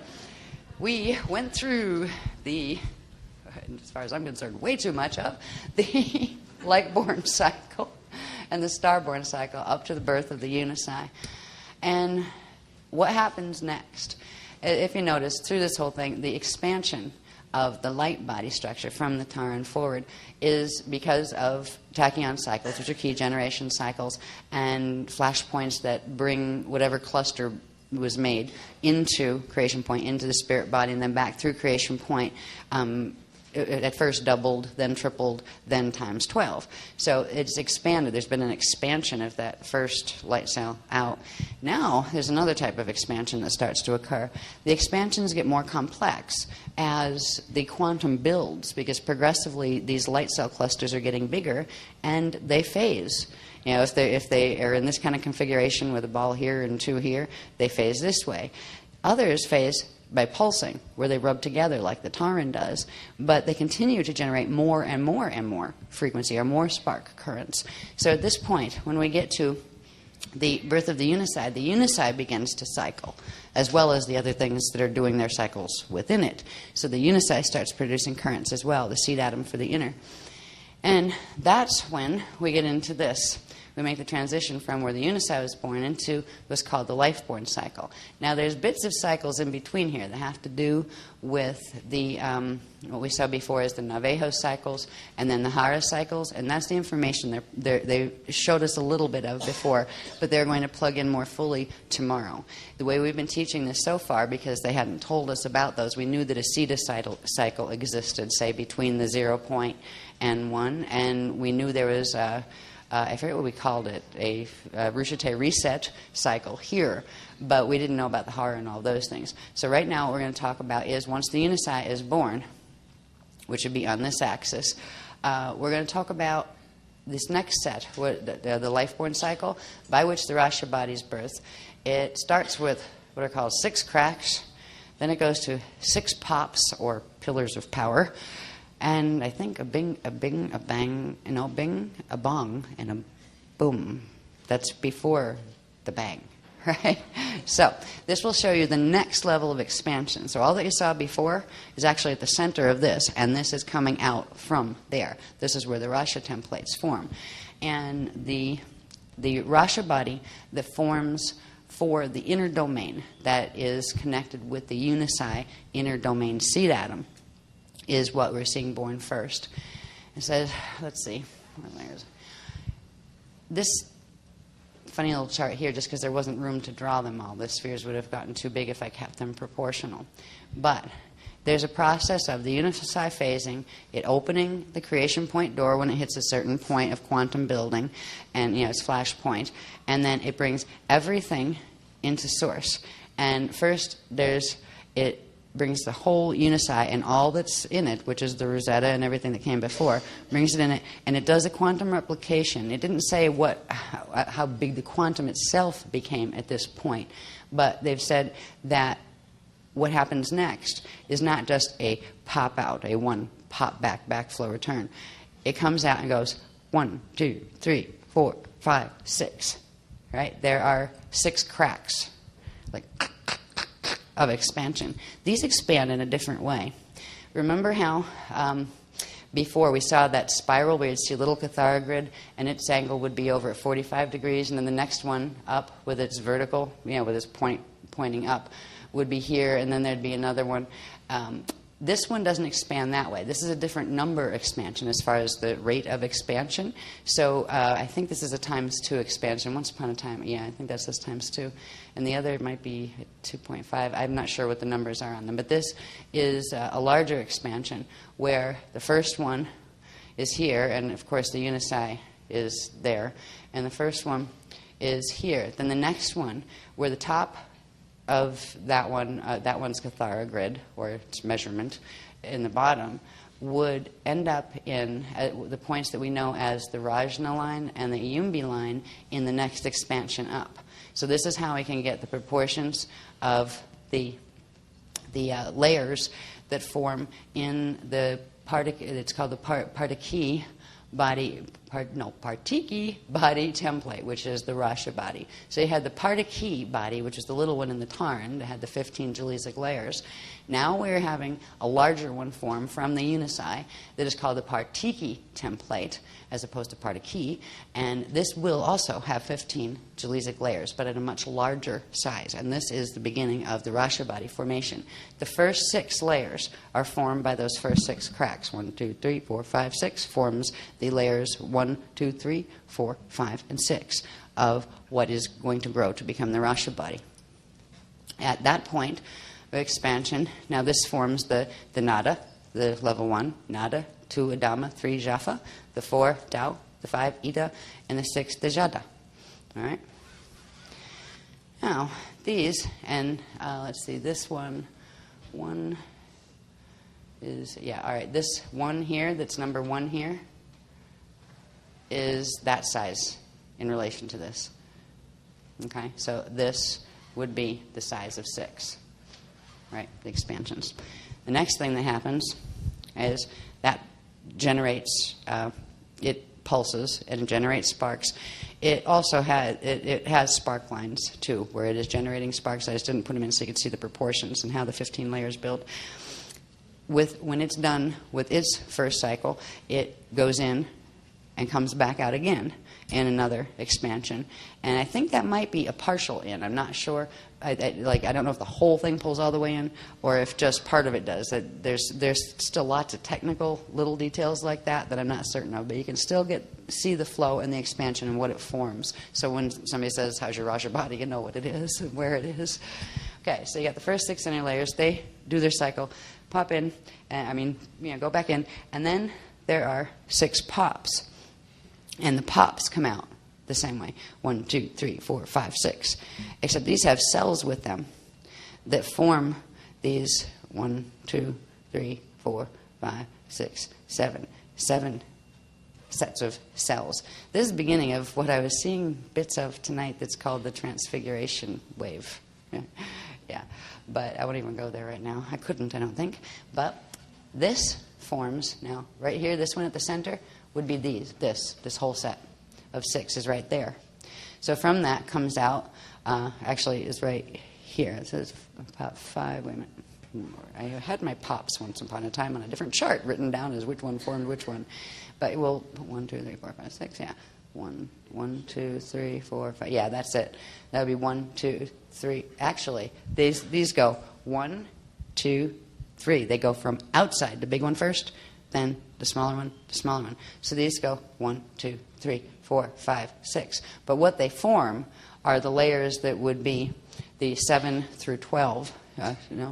we went through as far as I'm concerned, way too much of the light-born cycle and the star-born cycle up to the birth of the Unisci. And what happens next? If you notice, through this whole thing, the expansion of the light body structure from the Taran forward is because of tachyon cycles, which are key generation cycles, and flashpoints that bring whatever cluster was made into creation point, into the spirit body, and then back through creation point at first doubled, then tripled, then times 12. So it's expanded. There's been an expansion of that first light cell out. Now there's another type of expansion that starts to occur. The expansions get more complex as the quantum builds, because progressively these light cell clusters are getting bigger and they phase. You know, if they are in this kind of configuration with a ball here and two here, they phase this way. Others phase by pulsing, where they rub together like the taurine does, but they continue to generate more and more and more frequency, or more spark currents. So at this point, when we get to the birth of the unicyde begins to cycle, as well as the other things that are doing their cycles within it. So the unicyde starts producing currents as well, the seed atom for the inner. And that's when we get into this. We make the transition from where the unicyde was born into what's called the life-born cycle. Now, there's bits of cycles in between here that have to do with the what we saw before is the Navajo cycles and then the Hara cycles, and that's the information they showed us a little bit of before, but they're going to plug in more fully tomorrow. The way we've been teaching this so far, because they hadn't told us about those, we knew that a cetus cycle existed, say, between the 0 point and 1, and we knew there was I forget what we called it, a Ruchete reset cycle here, but we didn't know about the Hara and all those things. So right now what we're going to talk about is once the unicyde is born, which would be on this axis, we're going to talk about this next set, the life-born cycle, by which the Rasha body is birthed. It starts with what are called 6 cracks, then it goes to 6 pops, or pillars of power, and I think a bing, a bing, a bang, bing, a bong, and a boom. That's before the bang, right? So this will show you the next level of expansion. So all that you saw before is actually at the center of this, and this is coming out from there. This is where the Rasha templates form. And the Rasha body that forms for the inner domain that is connected with the unicyde inner domain seed atom is what we're seeing born first. It says, let's see, this funny little chart here, just because there wasn't room to draw them all. The spheres would have gotten too big if I kept them proportional. But there's a process of the unicyde phasing, it opening the creation point door when it hits a certain point of quantum building, and it's flash point, and then it brings everything into source. And first it brings the whole unicyde and all that's in it, which is the Rosetta and everything that came before, brings it in it, and it does a quantum replication. It didn't say how big the quantum itself became at this point, but they've said that what happens next is not just a pop out, a one pop back, backflow return. It comes out and goes 1, 2, 3, 4, 5, 6. Right? There are 6 cracks, like of expansion. These expand in a different way. Remember how before we saw that spiral where you'd see a little Kale-hara grid and its angle would be over at 45 degrees, and then the next one up with its vertical, with its pointing up, would be here, and then there'd be another one. This one doesn't expand that way. This is a different number expansion as far as the rate of expansion. So I think this is a ×2 expansion. Once upon a time, I think that's this ×2. And the other might be 2.5. I'm not sure what the numbers are on them. But this is a larger expansion where the first one is here, and of course the unicyde is there. And the first one is here. Then the next one, where the top of that one's Kale-hara grid, or its measurement, in the bottom, would end up in the points that we know as the Rajna line and the Iyumbi line in the next expansion up. So this is how we can get the proportions of the layers that form in the it's called the Partiki body template, which is the Rasha body. So you had the Partiki body, which is the little one in the Taran that had the 15 Jaleesic layers. Now we're having a larger one form from the unicyde that is called the Partiki template, as opposed to Partiki, and this will also have 15 Jaleesic layers, but at a much larger size, and this is the beginning of the Rasha body formation. The first 6 layers are formed by those first 6 cracks. 1, 2, 3, 4, 5, 6 forms the layers 1, 2, 3, 4, 5, and 6 of what is going to grow to become the Rasha body. At that point of expansion, now this forms the nada the level 1, nada, 2, adama, 3, japa, the 4, dao, the 5, ida, and the 6, the jada. All right? Now, these, and let's see, this one is, yeah, all right, this one here, that's number 1 here, is that size in relation to this. Okay, so this would be the size of 6, right, the expansions. The next thing that happens is that generates, it pulses and it generates sparks. It also has spark lines too, where it is generating sparks. I just didn't put them in so you could see the proportions and how the 15 layers build. When it's done with its first cycle, it goes in and comes back out again in another expansion. And I think that might be a partial in. I'm not sure. I don't know if the whole thing pulls all the way in or if just part of it does. There's still lots of technical little details like that I'm not certain of, but you can still see the flow and the expansion and what it forms. So when somebody says, how's your Raja body, you know what it is and where it is. Okay, so you got the first 6 inner layers. They do their cycle, pop in, go back in, and then there are 6 pops. And the pops come out the same way. 1, 2, 3, 4, 5, 6. Except these have cells with them that form these 1, 2, 3, 4, 5, 6, 7 sets of cells. This is the beginning of what I was seeing bits of tonight that's called the transfiguration wave. Yeah, but I won't even go there right now. I couldn't, I don't think. But this forms, now, right here, this one at the center, would be this whole set of 6 is right there. So from that comes out, actually is right here. It says pop 5, wait a minute. I had my pops once upon a time on a different chart written down as which one formed which one. But we'll put 1, 2, 3, 4, 5, 6, yeah. 1, 2, 3, 4, 5. Yeah, that's it. That would be 1, 2, 3. Actually, these go 1, 2, 3. They go from outside, the big one first, then the smaller one, the smaller one. So these go 1, 2, 3, 4, 5, 6. But what they form are the layers that would be the 7 through 12.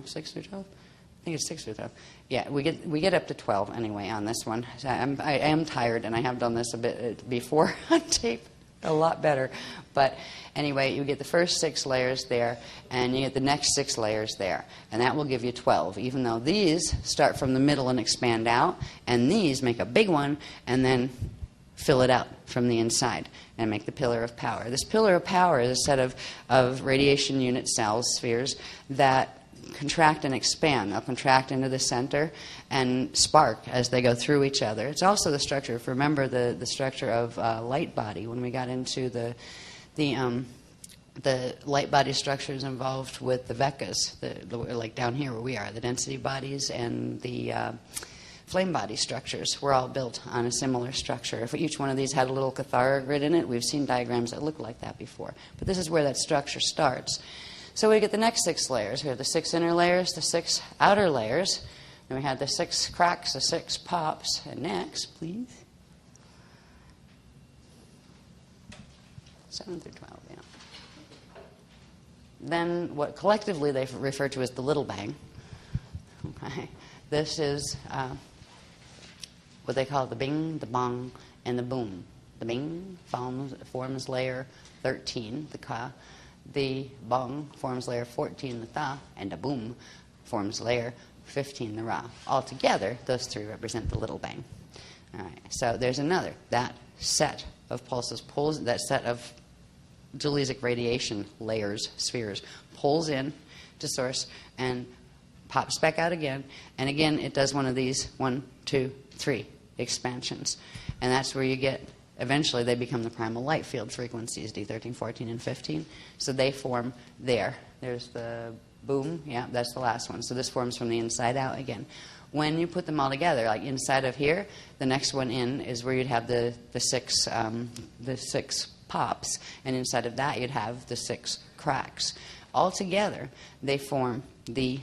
6 through 12? I think it's 6 through 12. Yeah, we get up to 12 anyway on this one. I am tired, and I have done this a bit before on tape, a lot better. But anyway, you get the first 6 layers there, and you get the next 6 layers there. And that will give you 12, even though these start from the middle and expand out, and these make a big one, and then fill it out from the inside and make the pillar of power. This pillar of power is a set of radiation unit cells, spheres, that contract and expand. They'll contract into the center and spark as they go through each other. It's also the structure, if you remember the structure of light body, when we got into the light body structures involved with the Vekas, like down here where we are, the density bodies and the flame body structures were all built on a similar structure. If each one of these had a little Kathara grid in it, we've seen diagrams that look like that before. But this is where that structure starts. So we get the next 6 layers. We have the 6 inner layers, the 6 outer layers. Then we have the 6 cracks, the 6 pops. And next, please. 7 through 12, yeah. Then what collectively they refer to as the little bang. Okay. This is what they call the bing, the bong, and the boom. The bing forms layer 13, the ka. The bong forms layer 14, the tha, and the boom forms layer 15, the ra. Altogether, those 3 represent the little bang. All right, so there's another. That set of pulses that set of Julesic radiation layers, spheres, pulls in to source and pops back out again. And again, it does one of these 1, 2, 3 expansions. And that's where you get, eventually they become the primal light field frequencies, D13, 14, and 15. So they form there. There's the boom. Yeah, that's the last one. So this forms from the inside out again. When you put them all together, like inside of here, the next one in is where you'd have the 6 pops. And inside of that, you'd have the 6 cracks. All together, they form the